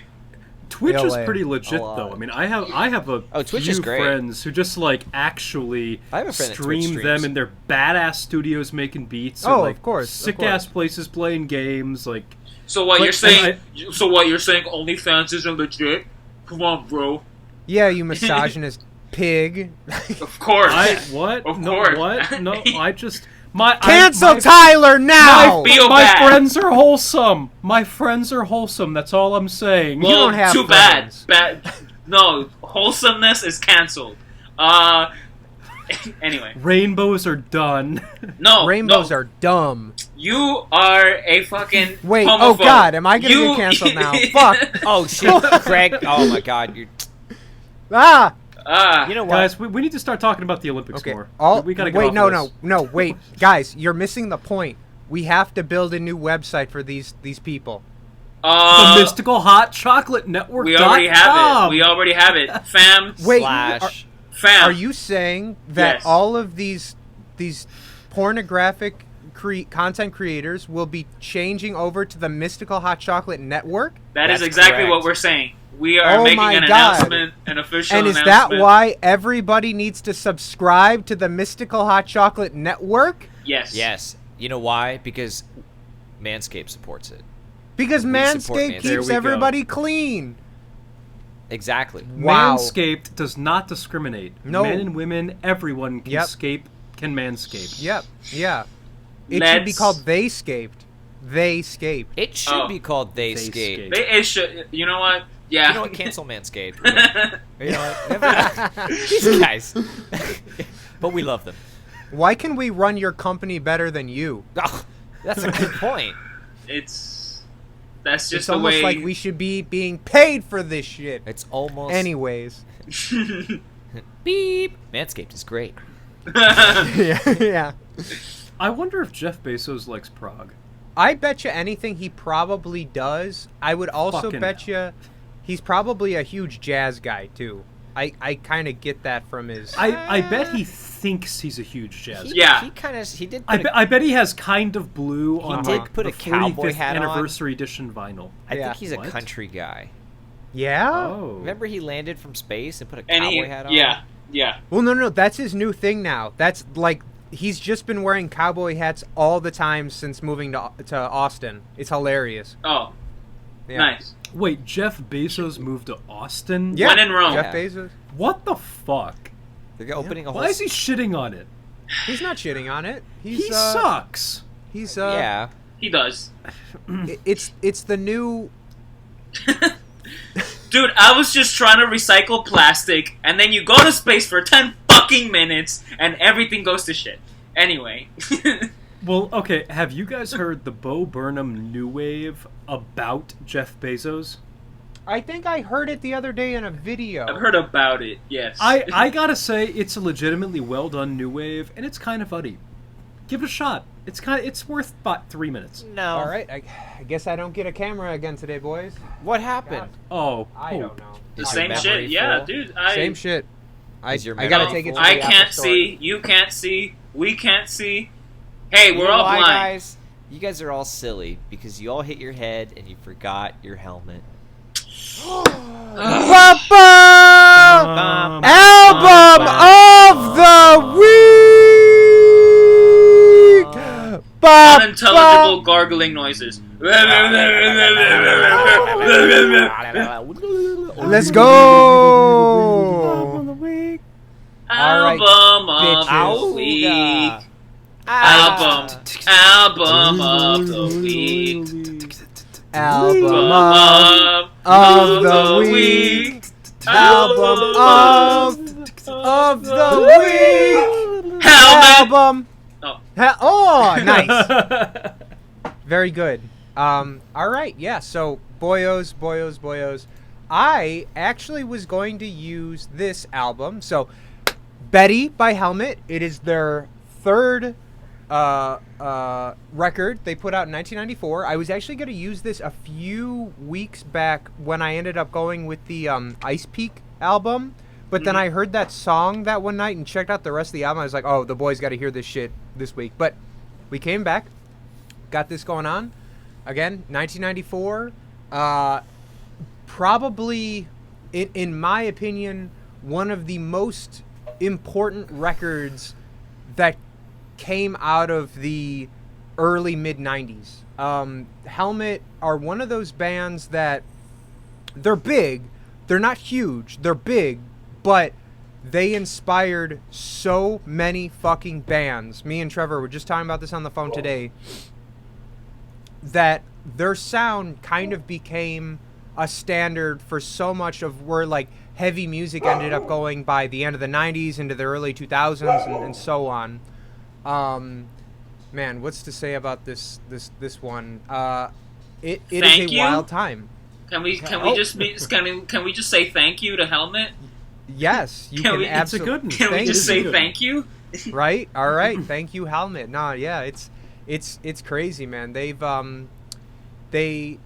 Twitch is LA. pretty legit A lot. though. I mean, I have a Oh, Twitch few is great. friends who just like actually I have a friend that Twitch stream streams. them in their badass studios making beats. Oh, or, like, of course, of sick course. ass places playing games. Like, So what But- you're saying? and So what you're saying? OnlyFans isn't legit? Come on, bro. Yeah, you misogynist pig. Of course. what? Of No, course. what? No, I just my Cancel my, Tyler now! Feel my bad. friends are wholesome. My friends are wholesome. That's all I'm saying. Well, don't have too friends. bad. No, wholesomeness is canceled. Anyway, Rainbows are done. no. Rainbows no. are dumb. You are a fucking Wait, homophobe. oh god, am I gonna You- get canceled now? Fuck. Oh shit, Craig! Oh my God, you're. Ah! You know what? Guys, we need to start talking about the Olympics Okay. more. All, we gotta get wait, off no, this. no, wait. Guys, you're missing the point. We have to build a new website for these people. The Mystical Hot Chocolate Network. we already have it. We already have it. Fam. Wait, Slash. Fam. Are you saying that Yes. all of these pornographic content creators will be changing over to the Mystical Hot Chocolate Network? That is That's exactly correct. what we're saying. We are Oh making my an God. announcement, an official And is announcement. that why everybody needs to subscribe to the Mystical Hot Chocolate Network? Yes. Yes. You know why? Because Manscaped supports it. Because We support Manscaped Manscaped. There keeps we go. everybody clean. Exactly. Wow. Manscaped does not discriminate. No. Men and women, everyone can Yep. can manscape. Yep, yeah. It should be Let's- called They Scaped. They Scaped. It should Oh. be called They They Skate. Skate. It should. You know what? Yeah. You know what? Cancel Manscaped. You know what? These guys. But we love them. Why can we run your company better than you? Oh, that's a good point. That's just It's the almost way. like we should be being paid for this shit. It's almost. Anyways. Beep. Manscaped is great. yeah, yeah. I wonder if Jeff Bezos likes Prague. I bet you anything he probably does. I would also Fucking bet you he's probably a huge jazz guy, too. I kind of get that from his... I bet he thinks he's a huge jazz. Yeah. He kind of. He did. I bet he has Kind of Blue on did like, put the a cowboy 45th hat on. anniversary edition vinyl. I Yeah. think he's a What? country guy. Yeah? Oh. Remember he landed from space and put a and cowboy he, hat on? yeah. Well, no, that's his new thing now. That's like... He's just been wearing cowboy hats all the time since moving to Austin. It's hilarious. Oh, Yeah. nice. Wait, Jeff Bezos moved to Austin? Yeah. When in Rome. Jeff Yeah. Bezos. What the fuck? They're opening a whole. Why is he shitting on it? He's not shitting on it. He sucks. He's Yeah. He does. It's the new... Dude, I was just trying to recycle plastic, and then you go to space for 10 fucking minutes, and everything goes to shit. Anyway. Well, okay, have you guys heard the Bo Burnham new wave about Jeff Bezos? I think I heard it the other day in a video. I've heard about it, yes. I gotta say, it's a legitimately well done new wave, and it's kind of funny. Give it a shot. It's worth about 3 minutes. No. All right, I guess I don't get a camera again today, boys. What happened? Oh, I don't know. The Is same your shit, memory yeah, full? dude. Same shit. I Is your gotta memory take it to full? the I Apple can't Store. see. You can't see. We can't see. Hey, You we're know all why, blind. guys? You guys are all silly because you all hit your head and you forgot your helmet. Ba-ba! Album of the week. Unintelligible gargling noises. Let's go. All right, Album of bitches. the week. Ah. Album of the week. Album of the week. Album of the week. Helmet. Album. Oh. Oh, nice. Very good. All right, yeah. So, boyos. I actually was going to use this album. So, Betty by Helmet. It is their third record they put out in 1994. I was actually going to use this a few weeks back when I ended up going with the Ice Peak album. But then I heard that song that one night and checked out the rest of the album. I was like, oh, the boys got to hear this shit this week. But we came back, got this going on. Again, 1994. Probably, in my opinion, one of the most important records that came out of the early mid-90s. Helmet are one of those bands that they're big. They're not huge. They're big. But they inspired so many fucking bands. Me and Trevor were just talking about this on the phone today. That their sound kind of became a standard for so much of where like heavy music ended up going by the end of the 90s into the early 2000s and so on. Man, what's to say about this one? It is Thank a you? wild time. Can we just say thank you to Helmet? Yes, you Can can we- it's a absolutely. good one. Can we Thank just you. say thank you? Right? All right. Thank you, Helmet. No, yeah, it's crazy, man. They've they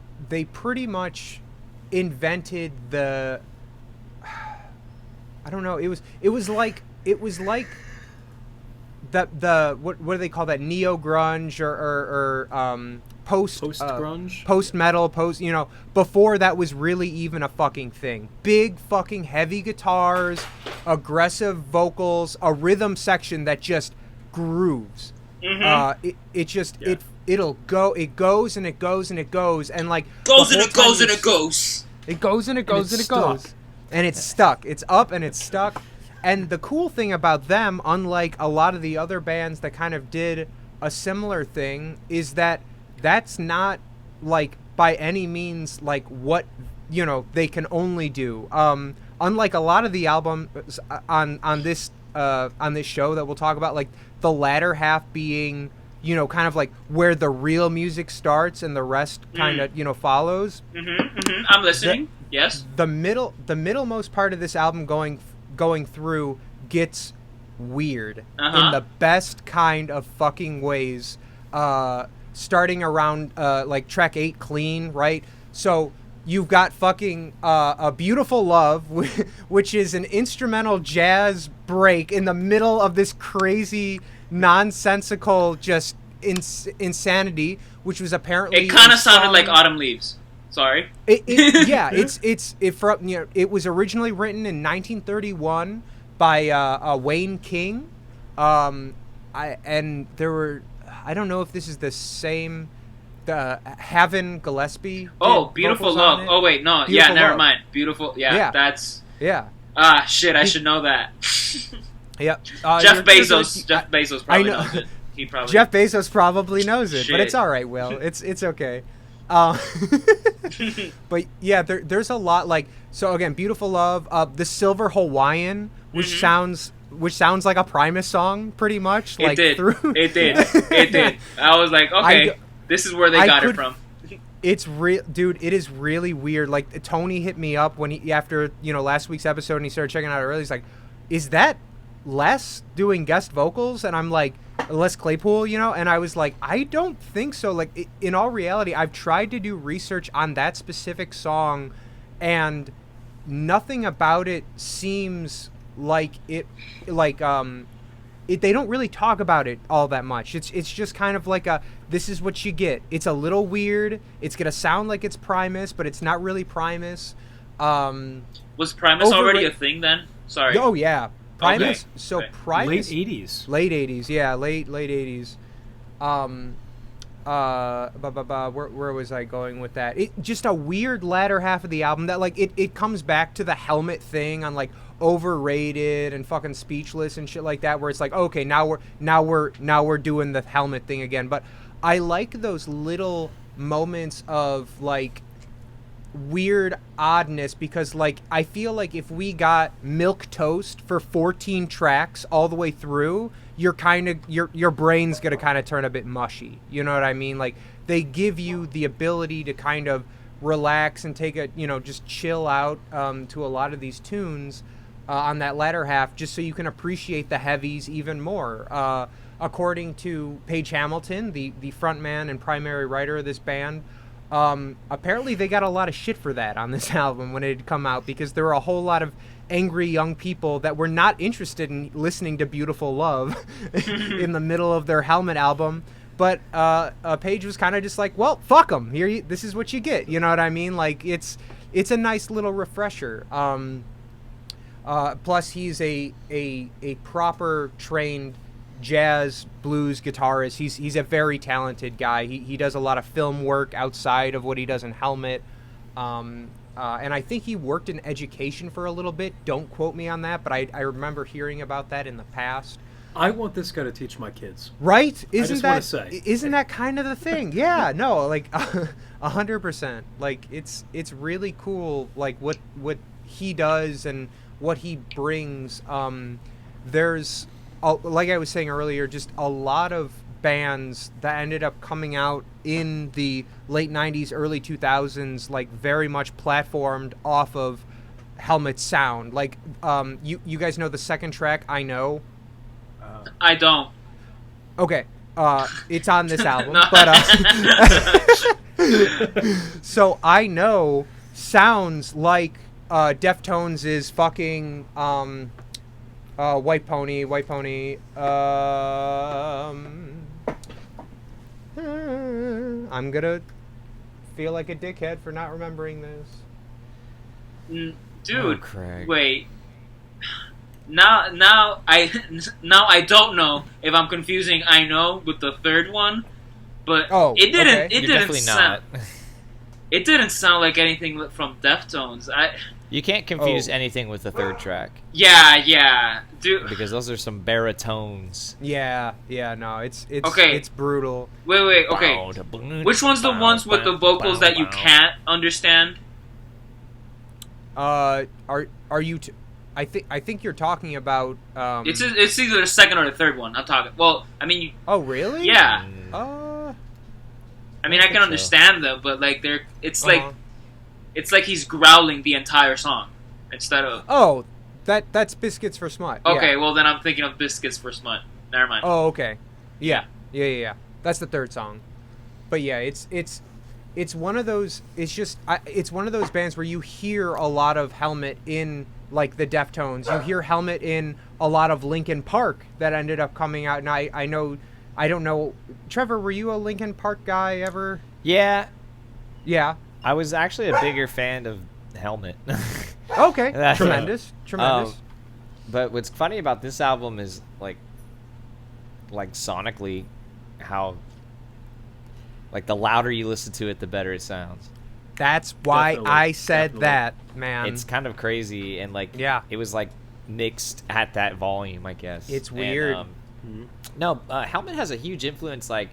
pretty much invented the I don't know. It was like the what do they call that, neo grunge or post Post-grunge? post metal, before that was really even a fucking thing. Big fucking heavy guitars, aggressive vocals, a rhythm section that just grooves. It goes and it goes and it goes and like Goes the and whole it goes time and it goes. it goes and it goes and it's it goes. stuck. And it's stuck. It's up and it's stuck. And the cool thing about them, unlike a lot of the other bands that kind of did a similar thing, is that that's not like by any means like what they can only do. Unlike a lot of the albums on this show that we'll talk about, like the latter half being kind of like where the real music starts and the rest kind of follows. I'm listening. Yes. The middlemost part of this album going through gets weird in the best kind of fucking ways. Starting around like track 8, Clean, right? So you've got fucking A Beautiful Love, which is an instrumental jazz break in the middle of this crazy nonsensical just insanity, which was apparently It kind a of sounded song- like Autumn Leaves. Sorry. It was originally written in 1931 by Wayne King, and there were, I don't know if this is the same. Havin Gillespie. Oh, did Beautiful vocals on Love. it. Oh wait, no. Beautiful Never Love. mind. Beautiful. Yeah. That's. Yeah. Ah, shit. I should know that. Yep. Jeff Bezos. Jeff Bezos probably know. knows it. He probably. Jeff Bezos probably knows it, but Shit. it's all right, Will. It's okay. But yeah, there's a lot like, so again, Beautiful Love, The Silver Hawaiian, which sounds like a Primus song pretty much. It Like did. through It did. I was like, okay, this is where they got it from. It's real, dude. It is really weird. Like Tony hit me up when after last week's episode, and he started checking out early. He's like, "Is that Les doing guest vocals?" And I'm like, Les Claypool, and I was like, I don't think so. Like, in all reality, I've tried to do research on that specific song, and nothing about it seems like it, like they don't really talk about it all that much. It's just kind of like this is what you get. It's a little weird. It's gonna sound like it's Primus, but it's not really Primus. Was Primus already a thing then? Sorry. Oh yeah, Primus. Okay. So Okay. Primus. Late 80s. Late 80s, yeah, late 80s. Where was I going with that? It just a weird latter half of the album that like it comes back to the helmet thing on like overrated and fucking speechless and shit like that, where it's like, okay, now we're doing the helmet thing again. But I like those little moments of like weird oddness, because like I feel like if we got Milk Toast for 14 tracks all the way through, you're kind of your brain's gonna kind of turn a bit mushy. You know what I mean? Like they give you the ability to kind of relax and take a just chill out to a lot of these tunes on that latter half, just so you can appreciate the heavies even more. According to Paige Hamilton, the frontman and primary writer of this band, apparently they got a lot of shit for that on this album when it had come out, because there were a whole lot of angry young people that were not interested in listening to Beautiful Love in the middle of their Helmet album. But Paige was kind of just like, well, fuck them. This is what you get. You know what I mean? Like it's a nice little refresher. Plus, he's a proper trained jazz blues guitarist. He's a very talented guy. He does a lot of film work outside of what he does in Helmet. And I think he worked in education for a little bit. Don't quote me on that, but I remember hearing about that in the past. I want this guy to teach my kids. Right? Isn't that kind of the thing? Yeah, no, like 100%. Like it's really cool, like what he does and what he brings. There's like I was saying earlier, just a lot of bands that ended up coming out in the late 90s, early 2000s, like very much platformed off of Helmet's sound. Like, you guys know the second track, I Know? I don't. Okay. It's on this album. No. But, so I Know sounds like Deftones is fucking, White Pony. I'm gonna feel like a dickhead for not remembering this. Dude, Craig. wait. Now I don't know if I'm confusing I Know with the third one, but it didn't. Okay. It You're didn't definitely sound. not. It didn't sound like anything from Deftones. You can't confuse anything with the third track, Yeah, dude. because those are some baritones. Yeah, no, it's Okay. it's brutal. Wait, okay. Which one's the ones with the vocals that you can't understand? Are you? I think you're talking about. It's either the second or the third one. I'm talking. Well, I mean, Oh really? yeah. I mean, I can so. understand them, but like it's Uh-huh. like he's growling the entire song instead of. Oh, that's Biscuits for Smut. Okay, Yeah. well then I'm thinking of Biscuits for Smut. Never mind. Oh, okay. Yeah. That's the third song. But yeah, it's one of those. It's one of those bands where you hear a lot of Helmet in like the Deftones. You hear Helmet in a lot of Linkin Park that ended up coming out. And I don't know. Trevor, were you a Linkin Park guy ever? Yeah, Yeah. I was actually a bigger fan of Helmet. Okay. That's- Tremendous. But what's funny about this album is like sonically, how like the louder you listen to it, the better it sounds. That's why Definitely, I said definitely. that, man. It's kind of crazy, and like Yeah. it was like mixed at that volume, I guess. It's And, weird. No, Helmet has a huge influence, like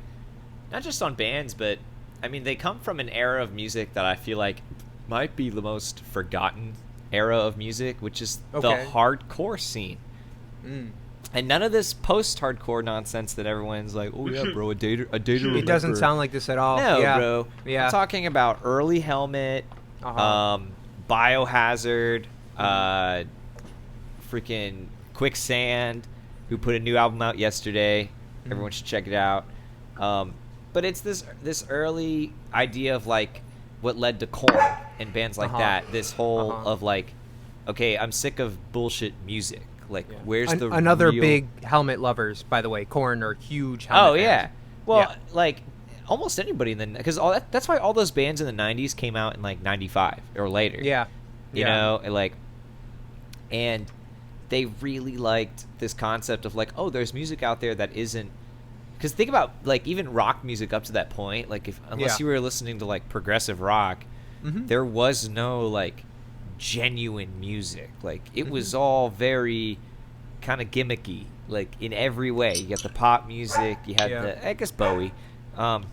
not just on bands, but I mean they come from an era of music that I feel like might be the most forgotten era of music, which is the Okay. hardcore scene. And none of this post-hardcore nonsense that everyone's like, oh yeah, bro, a day to remember. It doesn't sound like this at all. No, Yeah. bro. Yeah. I'm talking about early Helmet, Uh-huh. Biohazard, freaking Quicksand, who put a new album out yesterday. Everyone should check it out. But it's this early idea of like what led to Korn and bands like Uh-huh. that. This whole Uh-huh. of like, okay, I'm sick of bullshit music. Like, Yeah. where's the another real... big helmet lovers, by the way. Korn are huge helmet Oh yeah. fans. Well, Yeah. like almost anybody in the because that's why all those bands in the '90s came out in like '95 or later. Yeah. You know, like, and they really liked this concept of like, oh, there's music out there that isn't. Because think about like even rock music up to that point, like unless you were listening to like progressive rock, there was no like genuine music. Like it was all very kind of gimmicky, like in every way. You got the pop music, you had the I guess Bowie. Well,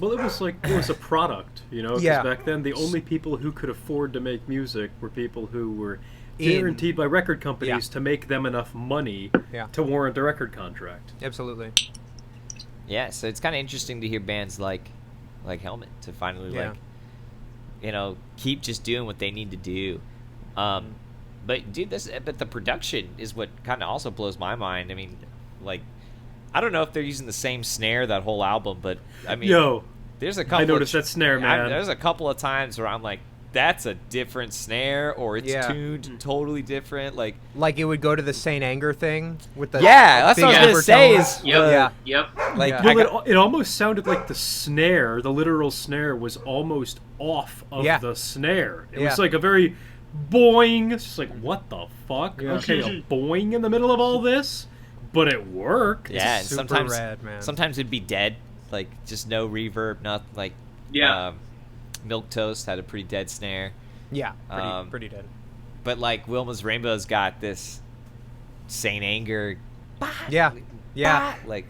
it was a product, you know. Because back then, the only people who could afford to make music were people who were guaranteed by record companies to make them enough money to warrant a record contract. Absolutely. Yeah, so it's kind of interesting to hear bands like Helmet to finally like, you know, keep just doing what they need to do. But dude, but the production is what kind of also blows my mind. I mean, like, I don't know if they're using the same snare that whole album, but I mean, there's a couple. I noticed that snare, man. There's a couple of times where I'm like, that's a different snare, or it's tuned totally different. Like it would go to the Saint Anger thing with the that's what I was gonna say. Is Yep. Like, well, it almost sounded like the snare, the literal snare, was almost off of the snare. It was like a very boing. It's just like, what the fuck? Yeah. Okay, a boing in the middle of all this, but it worked. Yeah, and super sometimes rad, man. sometimes it'd be dead, like just no reverb, not like Milk Toast had a pretty dead snare. Yeah, pretty dead. But like Wilma's Rainbow's got this Saint Anger. Yeah. Like,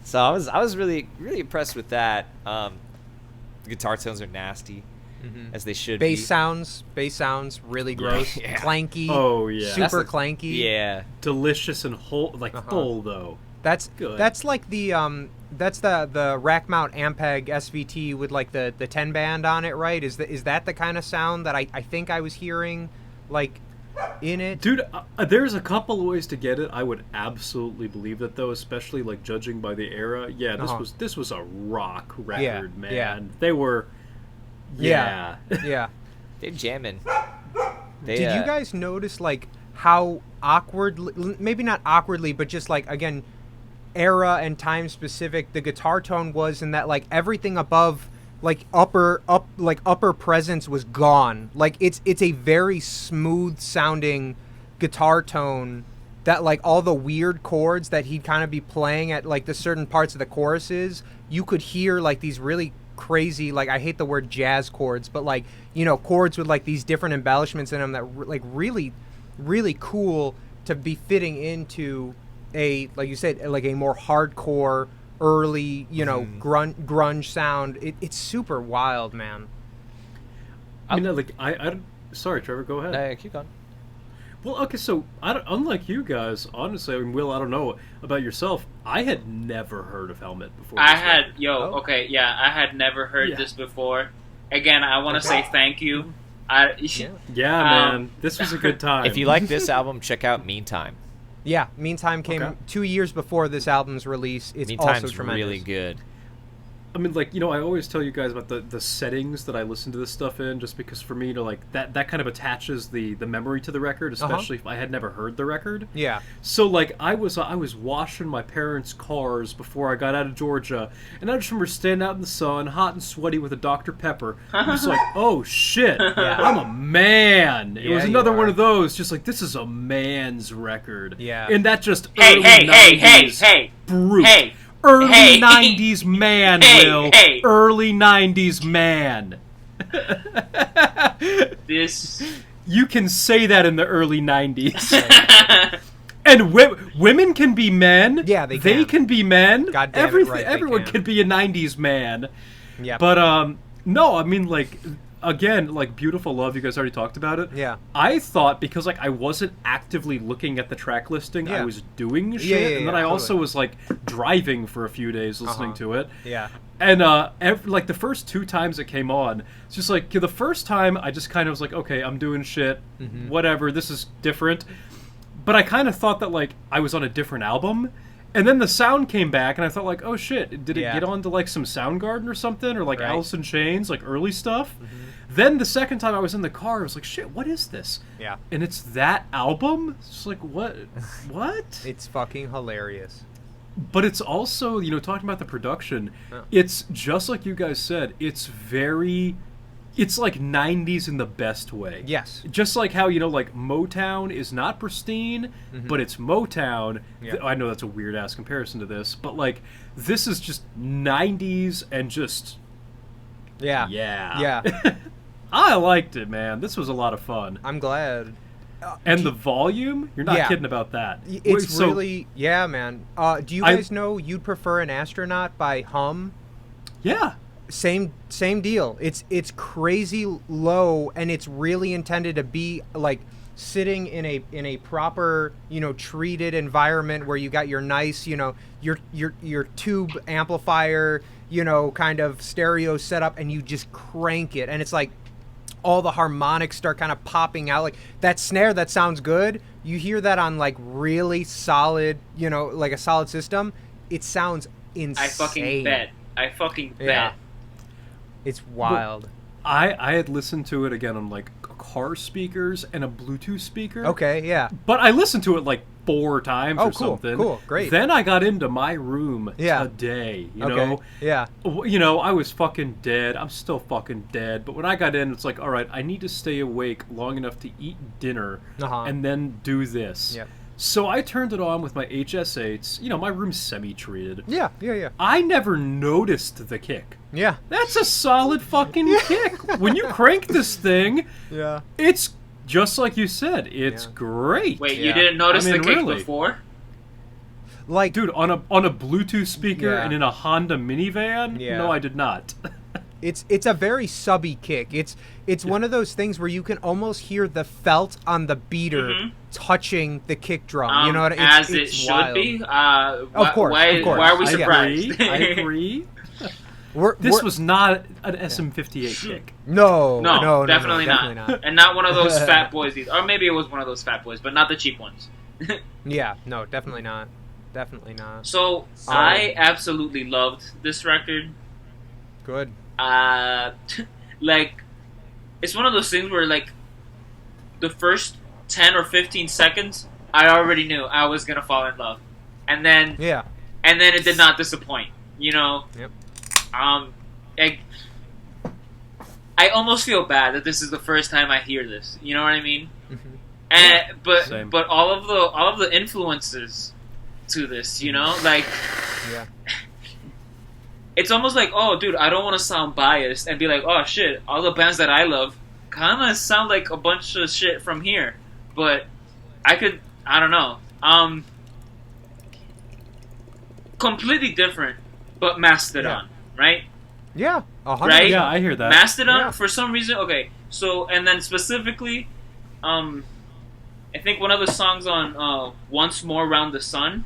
so I was really impressed with that. The guitar tones are nasty, as they should be. Bass sounds really gross, clanky. Oh yeah, super clanky. Yeah, delicious and whole, like full though. That's good. That's like the that's the rack mount Ampeg SVT with like the 10 band on it, right? Is that the kind of sound that I think I was hearing, like, in it? Dude, there's a couple of ways to get it. I would absolutely believe that though, especially like judging by the era. Yeah, this was a rock record, man. Yeah. They were. Yeah. They're jamming. Did you guys notice like how awkwardly, maybe not awkwardly, but just like, again, era and time specific the guitar tone was, and that like everything above like upper presence was gone. Like it's a very smooth sounding guitar tone that like all the weird chords that he'd kind of be playing at like the certain parts of the choruses, you could hear like these really crazy, like, I hate the word jazz chords, but like, you know, chords with like these different embellishments in them that like really cool to be fitting into a, like you said, like a more hardcore early, you know, grunge sound. It's super wild, man. I mean, like, I sorry, Trevor, go ahead. Keep going. Well, okay, so unlike you guys, honestly, I mean, Will, I don't know about yourself. I had never heard of Helmet before. I had never heard this before. Again, I want to say thank you. Man, this was a good time. If you like this album, check out Meantime. Yeah, Meantime came 2 years before this album's release. It's Meantime's also tremendous. really good. I mean, like, you know, I always tell you guys about the settings that I listen to this stuff in, just because for me, you know, like, that kind of attaches the memory to the record, especially if I had never heard the record. Yeah. So, like, I was washing my parents' cars before I got out of Georgia, and I just remember standing out in the sun, hot and sweaty with a Dr. Pepper. I was like, oh, shit, I'm a man. It was another one of those, just like, this is a man's record. Yeah. And that just Hey, brute. Hey. Early 90s man, Will. Hey. Early 90s man. This. You can say that in the early 90s. And women can be men. Yeah, they can be men. God damn it, right, everyone can could be a 90s man. Yeah. But, no, I mean, like, again, like, Beautiful Love, you guys already talked about it. Yeah. I thought, because, like, I wasn't actively looking at the track listing, I was doing shit, and then I also was, like, driving for a few days listening to it. Yeah. And, like, the first 2 times it came on, it's just, like, the first time, I just kind of was like, okay, I'm doing shit, whatever, this is different. But I kind of thought that, like, I was on a different album. And then the sound came back, and I thought, like, oh, shit, did it get onto, like, some Soundgarden or something? Or, like, Alice in Chains, like, early stuff? Then the second time I was in the car, I was like, shit, what is this? Yeah. And it's that album? It's like, what? It's fucking hilarious. But it's also, you know, talking about the production, Yeah. it's just like you guys said, it's like 90s in the best way. Yes. Just like how, you know, like Motown is not pristine, but it's Motown. Yeah. I know that's a weird ass comparison to this, but like this is just 90s and just Yeah. yeah. Yeah. I liked it, man. This was a lot of fun. I'm glad. And the volume, you're not Yeah. kidding about that. It's Wait, so- really, yeah, man. Do you I- guys know You'd Prefer an Astronaut by Hum? Yeah. Same deal. It's crazy low, and it's really intended to be like sitting in a proper, you know, treated environment where you got your nice, you know, your tube amplifier, you know, kind of stereo setup, and you just crank it, and it's like all the harmonics start kind of popping out, like that snare that sounds good. You hear that on like really solid, you know, like a solid system. It sounds insane. I fucking bet. Yeah. It's wild. I had listened to it again on like car speakers and a Bluetooth speaker. Okay, yeah. But I listened to it like 4 times Oh, or cool, something. cool, great. Then I got into my room Yeah. today, you Okay, know? yeah. You know, I was fucking dead. I'm still fucking dead. But when I got in, it's like, all right, I need to stay awake long enough to eat dinner Uh-huh. and then do this. Yep. So I turned it on with my HS8s. You know, my room's semi-treated. Yeah, yeah, yeah. I never noticed the kick. Yeah. That's a solid fucking kick. When you crank this thing, Yeah. it's just like you said. It's Yeah. great. Wait, Yeah. you didn't notice I mean, the kick really. before? Like, Dude, on a Bluetooth speaker Yeah. and in a Honda minivan? Yeah. No, I did not. it's a very subby kick. It's one of those things where you can almost hear the felt on the beater Mhm. touching the kick drum. You know what? As it it's should wild. be. Of course, Why, of course. why are we I get it. surprised? I agree. We're, This we're- was not an SM58 kick. no, No, no, definitely, definitely not. And not one of those fat boys either. Or maybe it was one of those fat boys, but not the cheap ones. Yeah, no, definitely not. Definitely not. So, I absolutely loved this record. Good. Like, it's one of those things where, like, the first 10 or 15 seconds, I already knew I was gonna fall in love. And then Yeah. it did not disappoint, you know? Yep. I almost feel bad that this is the first time I hear this, you know what I mean? Mhm. And Same. but all of the influences to this, you know, like Yeah. it's almost like, oh, dude, I don't want to sound biased and be like, oh shit, all the bands that I love kind of sound like a bunch of shit from here, but I don't know, completely different, but Mastodon, right? Yeah. 100%. Right? Yeah, I hear that. Mastodon, Yeah. for some reason, okay. So, and then specifically, I think one of the songs on "Once More Round the Sun."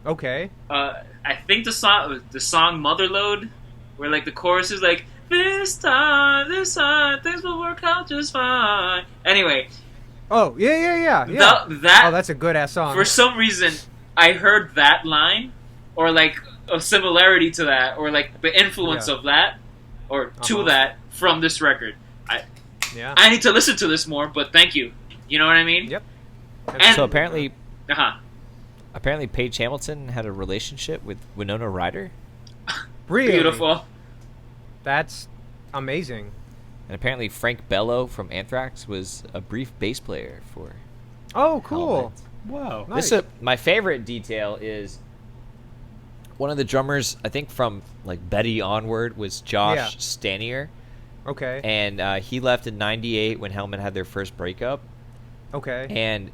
Okay. I think the song "Motherload," where like the chorus is like, this time, things will work out just fine." Anyway, Oh, yeah. that Oh, that's a good ass song. for some reason I heard that line, or like a similarity to that, or like the influence Yeah. of that, or to Uh-huh. that from this record. Yeah. I need to listen to this more, but thank you. You know what I mean? Yep. And, So apparently Paige Hamilton had a relationship with Winona Ryder, Really? beautiful. That's amazing. and apparently Frank Bello from Anthrax was a brief bass player for. Oh, cool. Helmet. Wow. Nice. My favorite detail is one of the drummers, I think from like Betty onward, was Josh Yeah. Stanier, Okay. and he left in '98 when Helmet had their first breakup, Okay. and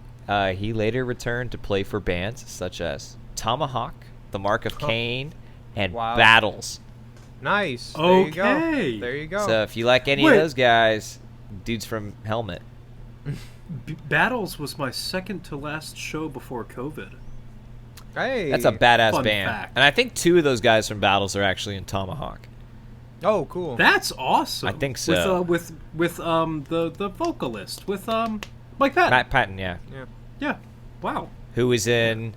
he later returned to play for bands such as Tomahawk, The Mark of Cain, and Wow. Battles. Nice. There you go. Okay. There you go. So if you like any Wait. of those guys, dudes from Helmet. Battles was my second to last show before COVID. Hey. That's a badass Fun band. fact. And I think 2 of those guys from Battles are actually in Tomahawk. Oh, cool. That's awesome. I think so. With the vocalist with Mike Patton. Matt Patton, yeah. Yeah. Wow. Who was in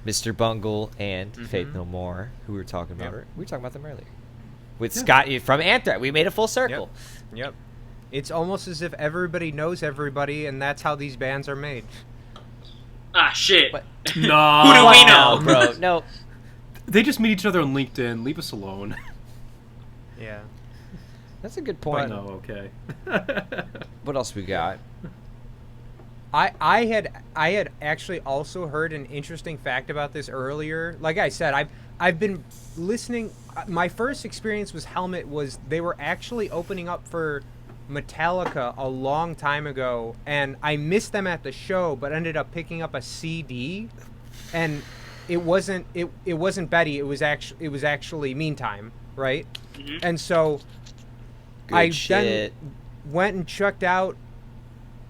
Mr. Bungle and Faith No More, who we were talking about. Yep. We were talking about them earlier. With Scott from Anthrax. We made a full circle. Yep. It's almost as if everybody knows everybody, and that's how these bands are made. Ah, shit. But- No. Who do we No, know? bro. No. They just meet each other on LinkedIn. Leave us alone. Yeah. That's a good point. No, okay. What else we got? I had actually also heard an interesting fact about this earlier. Like I said, I've been listening. My first experience was Helmet was they were actually opening up for Metallica a long time ago, and I missed them at the show, but ended up picking up a CD, and it wasn't Betty. It was actually Meantime, right? Mhm. And so Good I shit. then went and checked out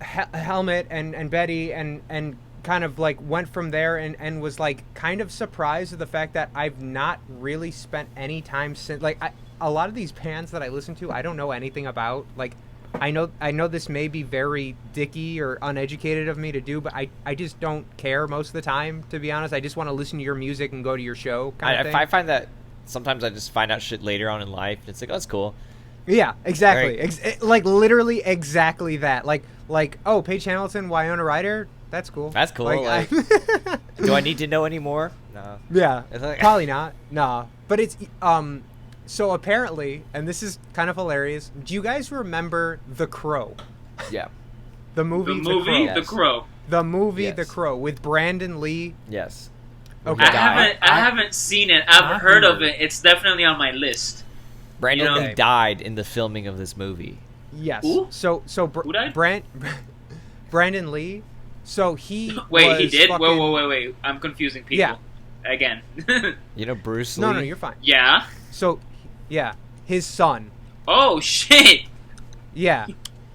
Helmet and Betty and kind of like went from there and was like kind of surprised at the fact that I've not really spent any time since like a lot of these bands that I listen to I don't know anything about. Like I know this may be very dicky or uneducated of me to do, but I just don't care most of the time, to be honest. I just want to listen to your music and go to your show kind of thing. I find that sometimes I just find out shit later on in life. And it's like, oh, that's cool. Yeah, exactly. Right. Like literally exactly that. Like oh, Paige Hamilton, Winona Ryder, that's cool. That's cool. Like, do I need to know any more? No. Yeah, It's like- probably not. Nah, but it's so apparently, and this is kind of hilarious. Do you guys remember The Crow? Yeah. The movie, The movie, Yes. The Crow. The movie, Yes. The Crow, with Brandon Lee. Yes. Okay. I haven't seen it. I've I've heard of heard. it. It's definitely on my list. Brandon You know- Lee died in the filming of this movie. Yes. Who? So Who died? Brandon Lee. So he Wait, he was did? fucking- Wait. I'm confusing people. Yeah. Again. You know Bruce Lee? No, you're fine. Yeah. So, yeah, his son. Oh, shit. Yeah.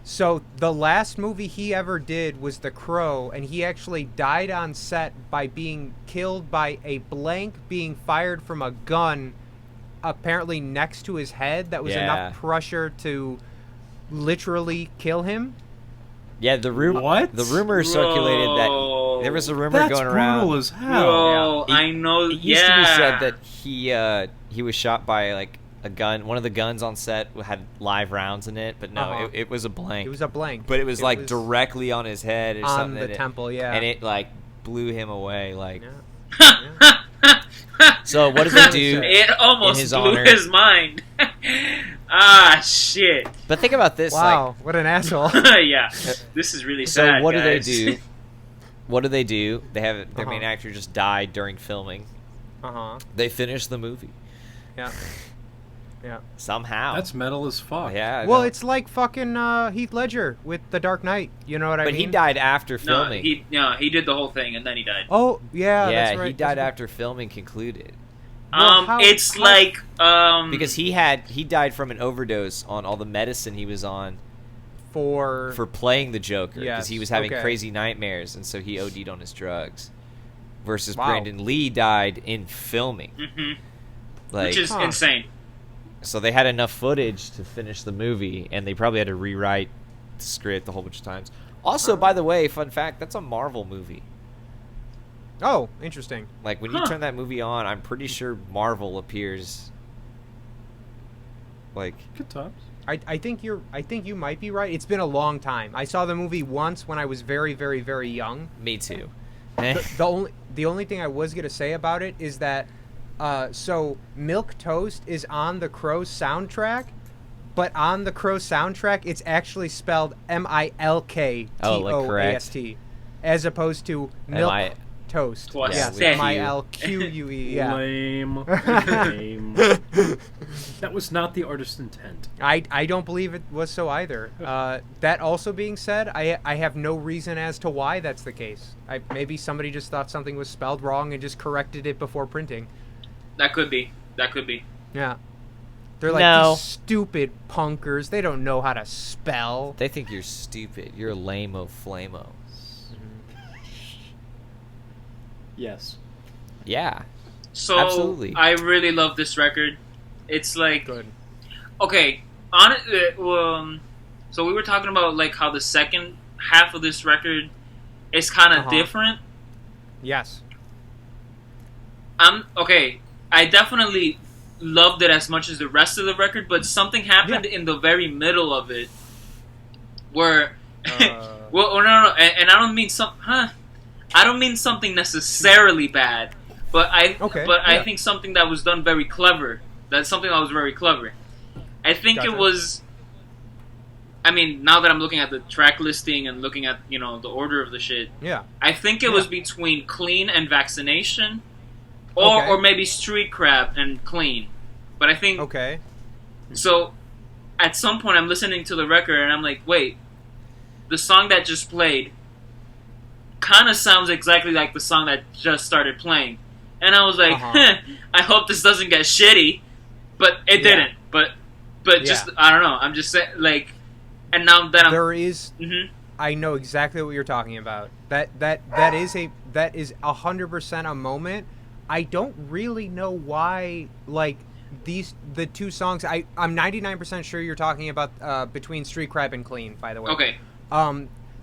So the last movie he ever did was The Crow, and he actually died on set by being killed by a blank being fired from a gun, apparently next to his head. That was Yeah. enough pressure to literally kill him. Yeah, the rumor. What? The rumor circulated that Whoa. there was a rumor That's going brutal around. as hell. Bro, Yeah. I know. It used to be yeah. said that he was shot by like a gun. One of the guns on set had live rounds in it, but no, Uh-huh. it was a blank. It was a blank. but it was like directly on his head or on something. the and it- temple, yeah. and it like blew him away. Like, Yeah. so what did they do? It almost in his blew honor? his mind. Ah, shit. But think about this. Wow, what an asshole. Yeah. This is really Like, so sad. what guys. do they do? What do they do? They have their main Uh-huh. actor just died during filming. Uh-huh. They finish the movie Yeah. Yeah. somehow. That's metal as fuck. yeah. I Well, know. it's like fucking Heath Ledger with The Dark Knight. You know what I but mean? he died after No, filming. he did the whole thing and then he died. Oh, yeah, yeah, that's right. he died That's after filming concluded Well, how- It's how- like because he died from an overdose on all the medicine he was on for playing the Joker because Yes, he was having okay. crazy nightmares and so he OD'd on his drugs. Versus Wow. Brandon Lee died in filming. mhm, Like, which is Huh. insane. so they had enough footage to finish the movie, and they probably had to rewrite the script a whole bunch of times. Also, by the way, fun fact, that's a Marvel movie. Oh, interesting. Like, when you Huh. turn that movie on, I'm pretty sure Marvel appears. Like, Good times. I think you might be right. It's been a long time. I saw the movie once when I was very, very, very young. me too. The only thing I was gonna say about it is that so Milk Toast is on the Crow soundtrack, but on the Crow soundtrack it's actually spelled MILKTOAST as opposed to Milk M.I. Toast. Twice. Yes, Yeah, MILQUE. Yeah. Lame. Lame. That was not the artist's intent. I don't believe it was so either. That also being said, I have no reason as to why that's the case. Maybe somebody just thought something was spelled wrong and just corrected it before printing. That could be. That could be. Yeah. They're like, No. these stupid punkers. They don't know how to spell. They think you're stupid. You're a lame-o flamo. Yes. Yeah. So Absolutely. I really love this record. It's like Good. okay, so we were talking about like how the second half of this record is kind of Uh-huh. different. Yes. Okay. I definitely loved it as much as the rest of the record, but something happened in the very middle of it where well, oh, no, and I don't mean I don't mean something necessarily bad, but I think something that was done very clever. That's something that was very clever. I think it was. I mean, now that I'm looking at the track listing and looking at the order of the shit, I think it was between Clean and Vaccination, or maybe Street Crab and Clean. But I think so. At some point, I'm listening to the record and I'm like, wait, the song that just played kind of sounds exactly like the song that just started playing, and I was like, I hope this doesn't get shitty, but it didn't. But just I don't know. I'm just saying like. And now that I know exactly what you're talking about. That is 100% a moment. I don't really know why. Like the two songs. I'm 99% sure you're talking about between Street Crab and Clean. By the way. Okay.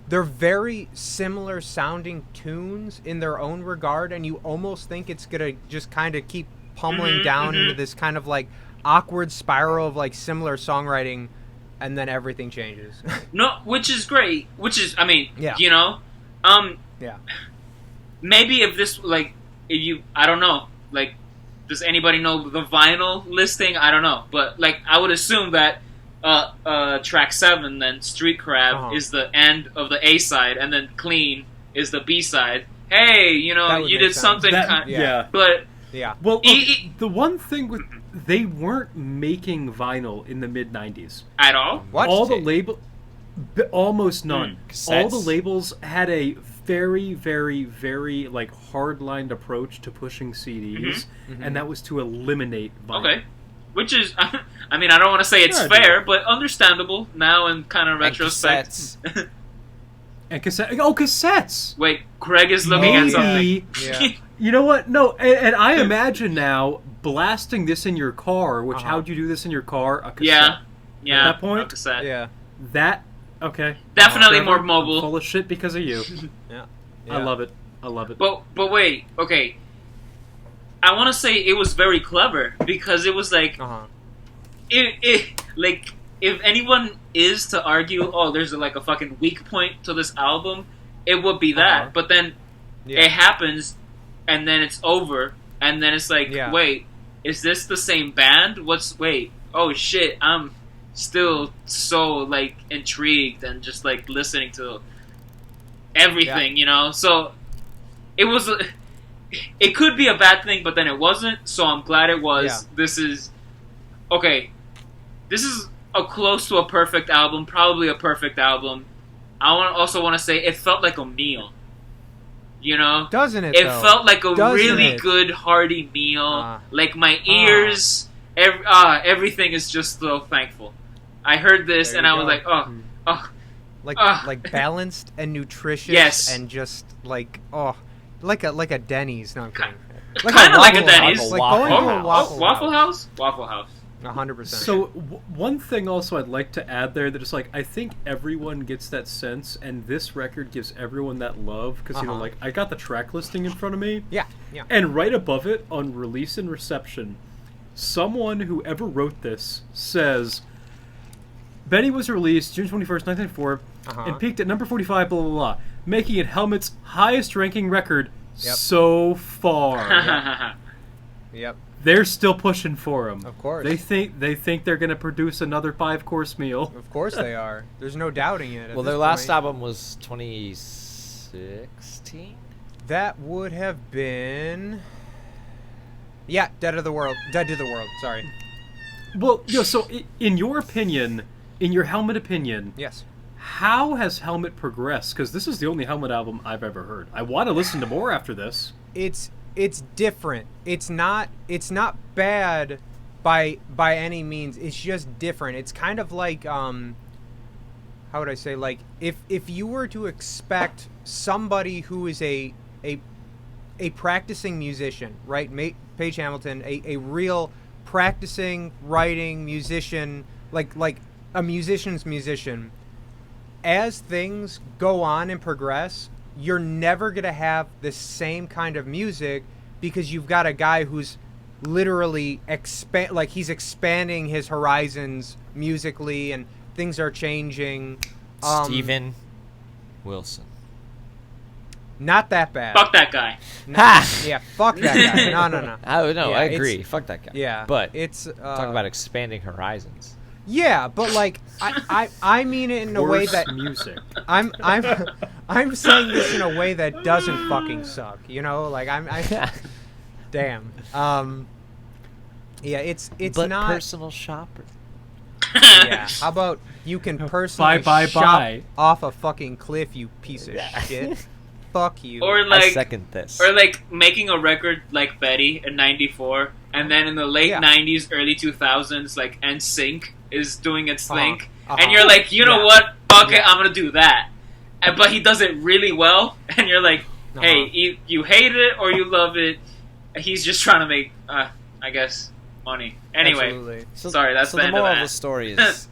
They're very similar sounding tunes in their own regard, and you almost think it's gonna just kind of keep pummeling down into this kind of like awkward spiral of like similar songwriting. And then everything changes. No, which is great. Which is, I mean, maybe if this, like, I don't know, like, does anybody know the vinyl listing? I don't know, but like, I would assume that track 7, then Street Crab is the end of the A side, and then Clean is the B side. Hey, you did something kind, but Well, the one thing with they weren't making vinyl in the mid '90s at all. What? All the label, almost none. Cassettes. All the labels had a very, very, very like hard-lined approach to pushing CDs, and that was to eliminate vinyl. Okay, which is, I mean, I don't want to say it's fair, but understandable now in kind of retrospect. And cassettes. Wait, Craig is looking at something. Yeah. You know what? No, and I imagine now blasting this in your car. Which how'd you do this in your car? A cassette. Yeah. At that point, a cassette. Yeah. That okay. Definitely Trevor, more mobile. I'm full of shit because of you. Yeah. I love it. I love it. But wait, okay. I want to say it was very clever because it was like, it like if anyone is to argue, oh, there's like a fucking weak point to this album, it would be that. But then it happens, and then it's over, and then it's like, wait, is this the same band? Oh shit, I'm still so like intrigued and just like listening to everything, So it was. It could be a bad thing, but then it wasn't. So I'm glad it was. Yeah. This is a close to a perfect album, probably a perfect album. I also want to say it felt like a meal. Doesn't it? It though? felt like a Doesn't really it? good hearty meal. Like my ears, everything is just so thankful. I heard this There and you I was go. like, like balanced and nutritious. Yes. And just like like a Denny's. No, I'm kidding. Kind of like a Waffle Denny's. House. Like going to a Waffle House. Waffle House. 100%. So one thing also I'd like to add there that is like I think everyone gets that sense, and this record gives everyone that love because like I got the track listing in front of me. Yeah. And right above it on release and reception, someone who ever wrote this says Benny was released June 21st, 1994, and peaked at number 45, blah, blah, blah, making it Helmet's highest-ranking record so far. Yep. They're still pushing for him. Of course. They think they're going to produce another 5-course meal. Of course they are. There's no doubting it. Well, their last album was 2016? That would have been... Yeah, Dead to the World. Sorry. Well, so in your opinion, in your Helmet opinion... Yes. How has Helmet progressed? Because this is the only Helmet album I've ever heard. I want to listen to more after this. It's different. It's not bad by any means. It's just different. It's kind of like how would I say, like if you were to expect somebody who is a practicing musician, right? Paige Hamilton, a real practicing writing musician, like a musician's musician. As things go on and progress, you're never going to have the same kind of music because you've got a guy who's literally he's expanding his horizons musically and things are changing. Steven Wilson. Not that bad. Fuck that guy. Ha! Yeah, fuck that guy. No. Oh no, Yeah, I it's- agree. Fuck that guy. Yeah, but it's talk about expanding horizons. Yeah, but like I mean it in a way Worse that music. I'm saying this in a way that doesn't fucking suck. You know, like I damn. Yeah, it's but not. personal shopper. Yeah. How about you can personally Bye. shop off a fucking cliff, you piece of shit. Fuck you. Or I like, second this. or like making a record like Betty in '94, and then in the late Yeah. '90s, early 2000s, like NSYNC is doing its thing, Uh-huh. and you're like, you know Yeah. what? Fuck it, Yeah. I'm gonna do that. But he does it really well, and you're like, hey, Uh-huh. you hate it or you love it. He's just trying to make, I guess, money. Anyway, Absolutely. sorry, that's so the the end of moral of that. the story is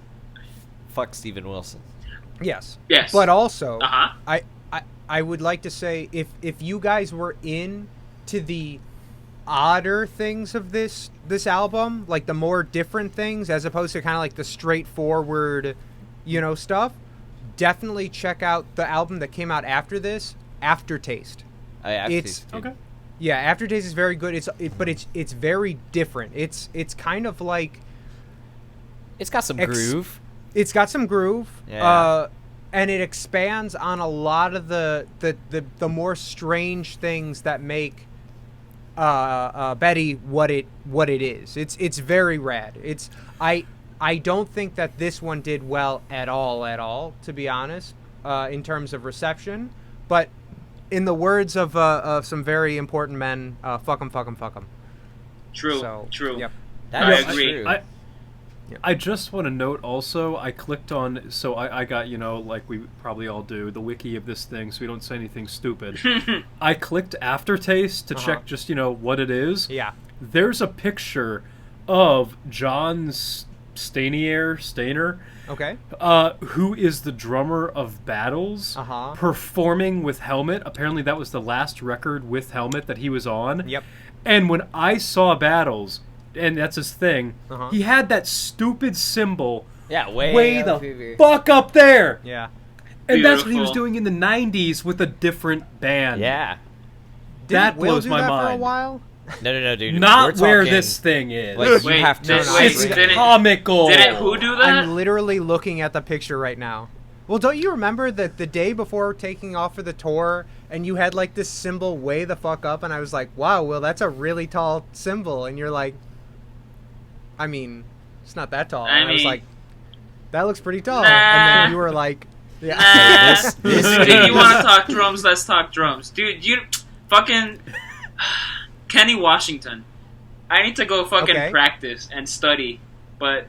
fuck Steven Wilson. Yes. Yes. But also, Uh huh. I would like to say if you guys were into the odder things of this album, like the more different things as opposed to kind of like the straightforward, you know, stuff, definitely check out the album that came out after this, Aftertaste. It's- Okay. Yeah, Aftertaste is very good. But it's very different. It's kind of like It's got some Ex- groove. it's got some groove. Yeah. And it expands on a lot of the more strange things that make Betty what it is. It's very rad. I don't think that this one did well at all, to be honest, in terms of reception. But in the words of some very important men, fuck 'em, fuck 'em, fuck 'em. True. So, True. Yep. That I is agree. true. I just want to note also, I clicked on, so I got, you know, like we probably all do, the wiki of this thing, so we don't say anything stupid. I clicked Aftertaste to check just, you know, what it is. Yeah. There's a picture of John Stainer, Okay. who is the drummer of Battles, Uh-huh. performing with Helmet. Apparently that was the last record with Helmet that he was on. Yep. And when I saw Battles, and that's his thing, Uh-huh. he had that stupid cymbal Yeah, way the fuck up there. Yeah. And that's what he was Beautiful. doing in the 90s with a different band. Yeah. That Didn't Will blows do my that mind. for a while? No, dude. Not We're where talking, this thing is. Like, you Wait, have to. did- No, wait, it's did it- comical. Did it? Who do that? I'm literally looking at the picture right now. Well, don't you remember that the day before taking off for the tour, and you had like this symbol way the fuck up, and I was like, wow, Will, that's a really tall symbol, and you're like, I mean, it's not that tall. I And I was mean- like, that looks pretty tall. Nah. And then you were like, yeah. Nah. This Dude, if you want to talk drums, let's talk drums. Dude, you fucking Kenny Washington. I need to go fucking Okay. practice and study. But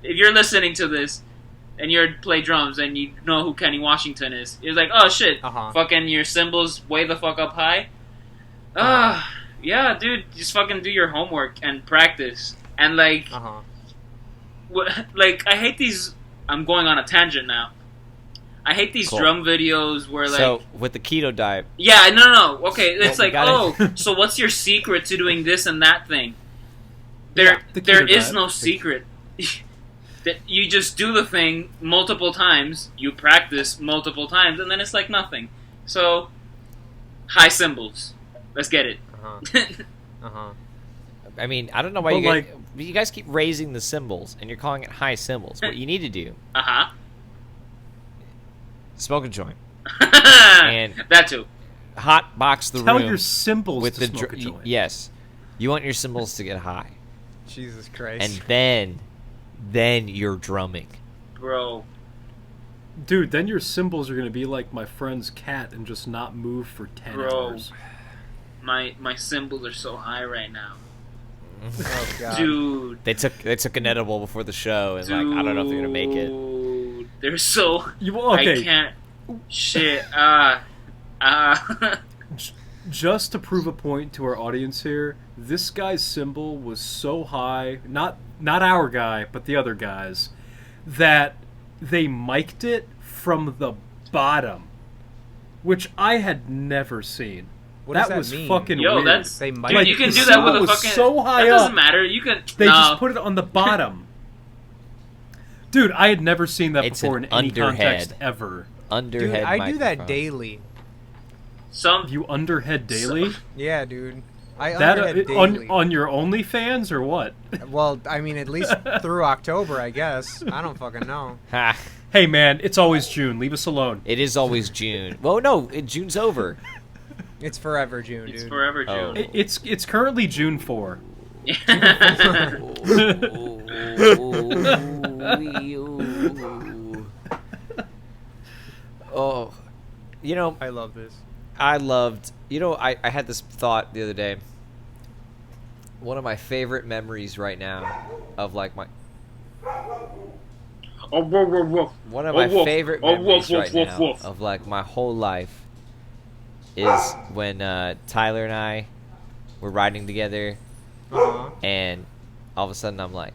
if you're listening to this and you play drums and you know who Kenny Washington is, you're like, oh shit, Uh-huh. fucking your cymbals way the fuck up high. Yeah, dude, just fucking do your homework and practice. And like, Uh-huh. like I hate these. I'm going on a tangent now. I hate these Cool. drum videos where like, so with the keto diet, yeah, no. Okay, it's Well, we like, gotta- oh, so what's your secret to doing this and that thing? There the there keto is diet. no secret. That you just do the thing multiple times, you practice multiple times, and then it's like nothing. So, high cymbals. Let's get it. Uh-huh. Uh-huh. I mean, I don't know why But, you guys, like- you guys keep raising the cymbals and you're calling it high cymbals. What you need to do, Uh-huh. smoke a joint, and that too. hot box the Tell room your cymbals with to the smoke a joint. yes. You want your cymbals to get high, Jesus Christ. and then you're drumming. Bro. Dude, then your cymbals are going to be like my friend's cat and just not move for 10 Bro. hours. My cymbals are so high right now. Oh, God. Dude. They took an edible before the show and like I don't know if they're gonna make it. Dude, they're so. Okay, I can't. Shit. just to prove a point to our audience here, this guy's cymbal was so high, not our guy, but the other guy's, that they mic'd it from the bottom, which I had never seen. What does that was mean? fucking Yo, weird. that's. They Dude, might- you can the do that with cymbal a was fucking. so high that doesn't up. matter. You can. They no. just put it on the bottom. Dude, I had never seen that It's before in an any context underhead. ever. Dude, Underhead I do that microphone. daily. Some You underhead daily? Yeah, dude. I That underhead daily. on your OnlyFans or what? Well, I mean, at least through October, I guess. I don't fucking know. Ha. Hey man, it's always June. Leave us alone. It is always June. Well, no, June's over. It's forever June, it's dude. forever Oh. June. It's currently June 4. Oh, you know, I love this. I loved. You know, I had this thought the other day. One of my favorite memories right now of like my Oh, woof, woof, woof. one of Oh, my woof. favorite Oh, memories woof, right woof, now woof. of like my whole life is when Tyler and I were riding together, Uh-huh. and all of a sudden I'm like,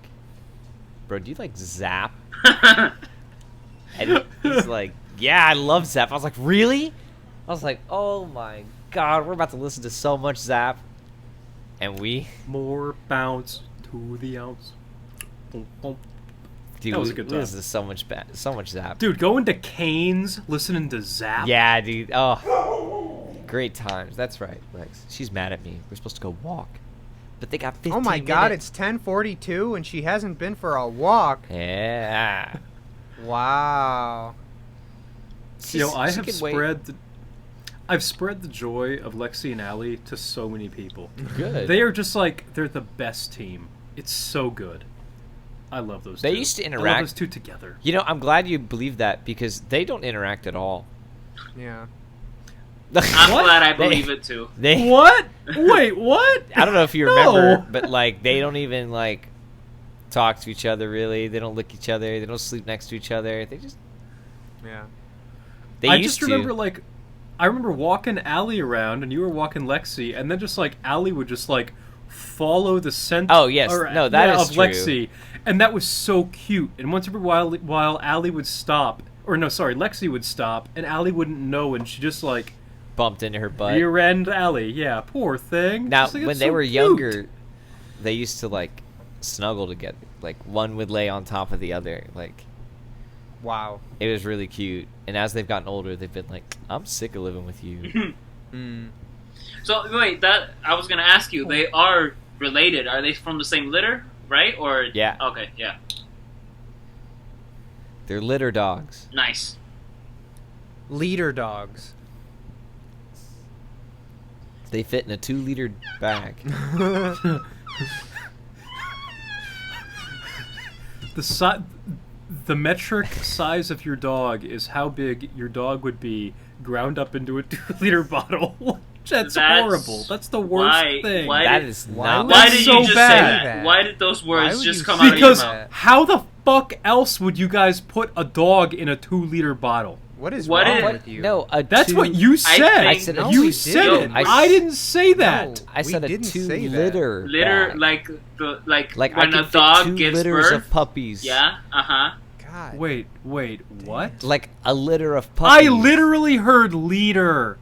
"Bro, do you like Zap?" And he's like, "Yeah, I love Zap." I was like, "Really?" I was like, "Oh my god, we're about to listen to so much Zap." And we, More bounce to the ounce. Boom, boom. dude, That was we, a good we time. listened to so much Zap. Dude, going to Canes, listening to Zap. Yeah, dude. Oh, great times. That's right, Lex. She's mad at me. We're supposed to go walk, but they got 15 Oh my god, minutes. it's 10:42 and she hasn't been for a walk. Yeah. Wow. You know, I She have can wait. I've spread the joy of Lexi and Allie to so many people. Good. They are just like, they're the best team. It's so good. I love those two. They used to I love interact. those two together. You know, I'm glad you believe that because they don't interact at all. Yeah. I'm What? glad I They- believe it too. They. What? Wait, what? I don't know if you No. remember, but like they don't even like talk to each other really. They don't lick each other. They don't sleep next to each other. They just Yeah. they I used just to. remember like, I remember walking Allie around and you were walking Lexi, and then just like Allie would just like follow the scent. Oh, yes. No, that is of true. Lexi, and that was so cute. And once every while Allie would stop, or no, sorry, Lexi would stop, and Allie wouldn't know, and she just like bumped into her butt. rear end Allie. Yeah, poor thing. Now, Just, like, when it's they so were cute. younger, they used to like snuggle together. Like one would lay on top of the other. Like Wow. it was really cute. And as they've gotten older, they've been like, "I'm sick of living with you." Mm. So wait, that I was gonna ask you. They are related. Are they from the same litter, right? Or Yeah. Okay, yeah, They're litter dogs. nice. Leader dogs. They fit in a 2-liter bag. The metric size of your dog is how big your dog would be ground up into a 2-liter bottle. That's horrible. That's the worst thing. Why That did, is why not. would why That's did so you just bad. say that? Why did those Why words would just you come say out of your Because mouth? that? how the fuck else would you guys put a dog in a 2-liter bottle? What is What wrong is- with you? No, a That's two, what you said. I said no, you we said didn't. it. I I didn't say that. No. I said We a didn't say that. 2-liter Litter, bag. like Like I when could a fit dog 2 gives litters birth. of puppies. Yeah, God. Wait, what? Like a litter of puppies. I literally heard leader.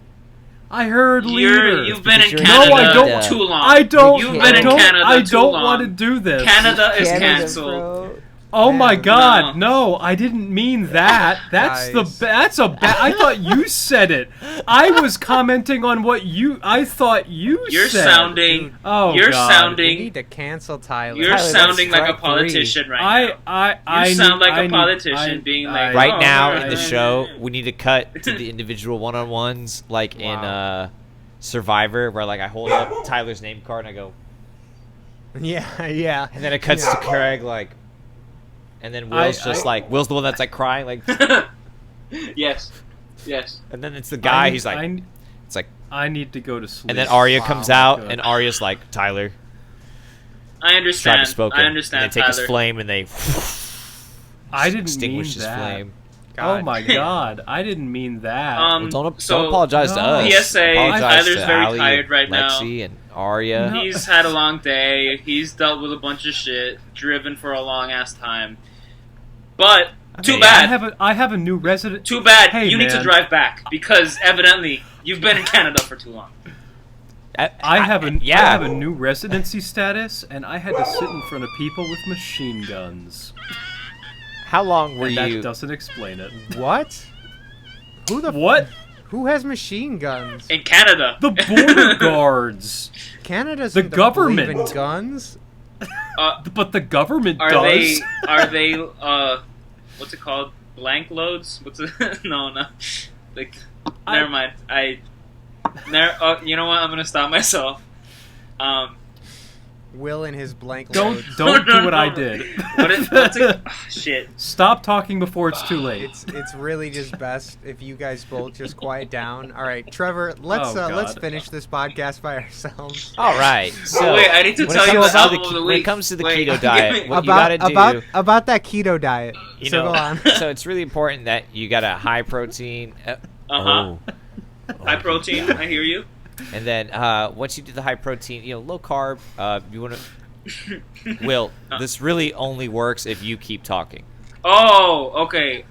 I heard leader. You've been in Because you're in Canada No, I don't- too long. I don't. You've You been in I don't, Canada I too don't long. want to do this. Canada is Canada, canceled. bro. Oh my Man, God! No, I didn't mean that. That's Guys. that's a bad. I thought you said it. I was commenting on what I thought you You're said. sounding. Oh You're God. You sounding. need to cancel Tyler. You're Tyler, that's sounding like a strike three. politician right now. I sound need- like a I need- politician I- being I- like, Right Oh, now right, in the right, show, right. we need to cut to the individual one-on-ones, like in Wow. Survivor, where like I hold up Tyler's name card and I go, Yeah, yeah. and then it cuts Yeah. to Craig, like, and then Will's Will's the one that's like crying, like, Yes. Yes. and then it's the guy. I- He's like, I, it's like, I need to go to sleep. and then Arya Wow. comes out, God. and Arya's like, Tyler, I tried understand. to spoke I him. understand, And they take Tyler. his flame and they I didn't mean extinguish his that. flame. Oh my God! I didn't mean that. Well, don't so apologize to no. us. PSA, Apologize Tyler's to very Allie tired and right now. Lexi and Arya. No. He's had a long day. He's dealt with a bunch of shit, driven for a long ass time. But too mean, bad. I have a new resident. Too bad. Hey, you need to man. drive back because evidently you've been in Canada for too long. I have a yeah. new residency status, and I had to sit in front of people with machine guns. How long were And that you? doesn't explain it. What? What? Who has machine guns? In Canada. The border guards. Canada the doesn't government. believe in guns. But the government Are does. they what's it called? Blank loads? What's it? No. Like, never mind. You know what? I'm gonna stop myself. Will and his blank Don't loads. do what I did. What's it? Shit. Stop talking before it's too late. It's really just best if you guys both just quiet down. All right, Trevor, let's God. finish this podcast by ourselves. All right. So Wait, I need to when tell it you comes the to album of the when it week. comes to the Wait, keto give diet, me- what you gotta do. About that keto diet. You So know, go on. so it's really important that you got a high protein. Uh-huh. High protein. I hear you. And then once you do the high protein, low carb. You want to. Will, this really only works if you keep talking. Oh, okay.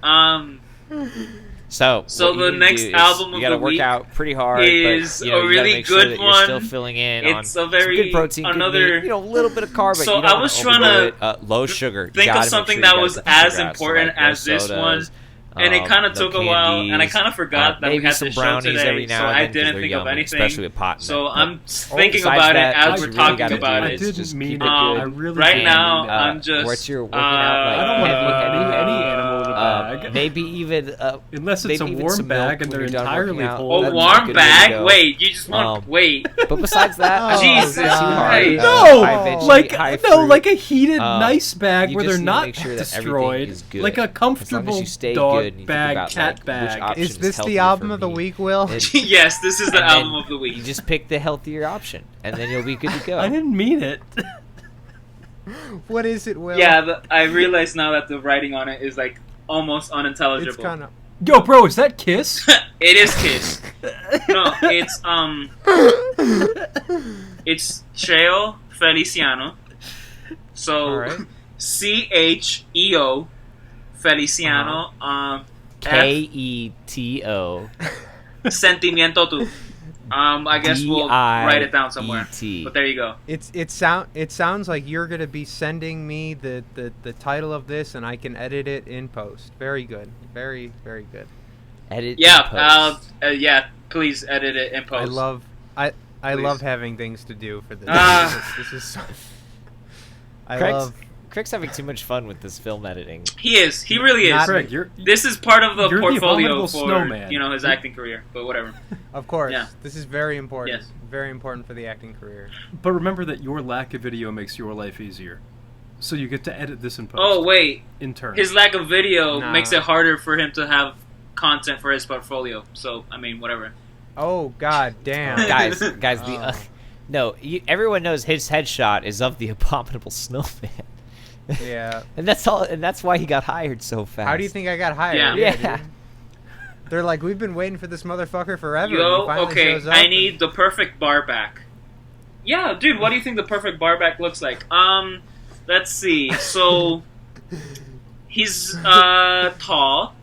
So So what you the need to next do is album of you gotta the work week out pretty hard. is but, a you gotta really make sure good that you're still one. filling in It's on a very some good protein, good another- meat, a little bit of carb. But So you don't I wanna was trying overdo to it. Low sugar. You think of gotta make something sure that you was got the sugar as out, so, important like, no as this one. sodas, And it kind of no took a while, and I candies, kind of forgot that we maybe had some this show brownies today, every now so and I then 'cause didn't they're think of yummy, anything. especially with pot in So them. I'm thinking besides about that, it as what we're you really talking gotta about do it. is didn't just mean keep it. it I good. really Right didn't now, mean it. I'm just. Once you're working out, like, I don't want to heavy, put any animal in a bag. maybe even Unless it's a maybe even warm some bag milk and when they're you're done entirely working out. whole. A That's a warm good way to bag? go. Wait, you just want. Wait. But besides that, Oh, Jesus not too hard. Christ. No, high veg, like high no, fruit. like a heated, nice bag you where just they're need to not make sure that everything destroyed, is good. like a As long as comfortable you stay dog good and you think bag, about, cat like, which bag. option Is this healthier the album for of the me. week, Will? Yes, this is the And album then of the week. You just pick the healthier option, and then you'll be good to go. I didn't mean it. What is it, Will? Yeah, I realize now that the writing on it is like almost unintelligible. It's kind of. Yo, bro, is that Kiss? It is Kiss. No, it's Cheo Feliciano. So All right. Cheo Feliciano. Keto. Sentimiento tu. I guess we'll write it down somewhere. DIET. But there you go. It sounds like you're gonna be sending me the title of this, and I can edit it in post. Very good. Very good. Edit. Yeah, and post. yeah. Please edit it in post. I Please. love having things to do for this. Ah. This is so. Craig's having too much fun with this film editing. He is. He really is. Not- Craig, you're This is part of the You're the portfolio abominable for snowman. his acting career. But whatever. Of course. Yeah. This is very important. Yes. Very important for the acting career. But remember that your lack of video makes your life easier. So you get to edit this in post. Oh wait, in turn. his lack of video Nah. makes it harder for him to have content for his portfolio. So I mean, whatever. Oh God damn. guys, Oh. no, everyone knows his headshot is of the abominable snowman. Yeah. And that's all, and that's why he got hired so fast. How do you think I got hired? Yeah. Yeah. dude. They're like, we've been waiting for this motherfucker forever. and Yo, he finally okay, shows up I and- need the perfect bar back. Yeah, dude, what do you think the perfect bar back looks like? Let's see. So he's tall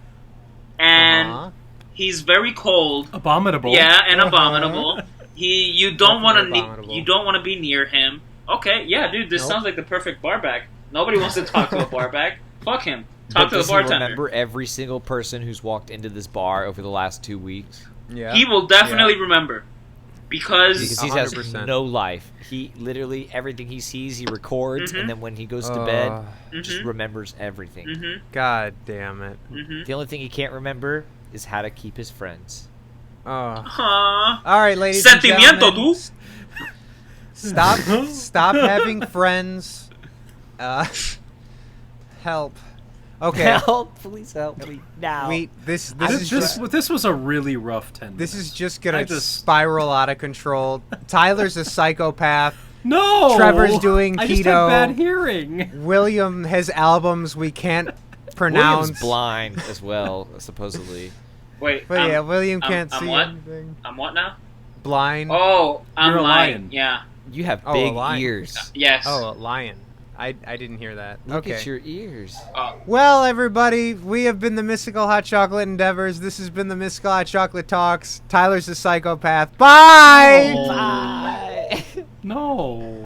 and Uh-huh. he's very cold. Abominable. Yeah, and Uh-huh. abominable. You don't want Definitely to abominable. you don't want to be near him. Okay, yeah, dude, this Nope. sounds like the perfect bar back. Nobody wants to talk to a bar back. Fuck him. But Talk to the does he bartender. remember every single person who's walked into this bar over the last 2 weeks? Yeah. He will definitely remember because Because he has 100%. no life. He literally, everything he sees, he records, Mhm. and then when he goes to bed, just Mhm. remembers everything. Mhm. God damn it. Mhm. The only thing he can't remember is how to keep his friends. Oh. Aww. All right, ladies and Sentimiento, gentlemen. tú. Stop having friends. Help. Okay. Help! Please help me now. This This was a really rough 10 This minutes. is just gonna I just- spiral out of control. Tyler's a psychopath. No! Trevor's doing I just keto. had bad hearing. William has albums we can't pronounce. William's blind as well, supposedly. Wait, But yeah, William I'm- can't I'm see what? anything. I'm what now? Blind. Oh, I'm You're a lying. lion. Yeah. You have Oh, a big lion. ears. Yes. Oh, a lion. I didn't hear that. Look okay. at your ears. Oh. Well, everybody, we have been the Mystical Hot Chocolate Endeavors. This has been the Mystical Hot Chocolate Talks. Tyler's a psychopath. Bye! Oh. Bye. No.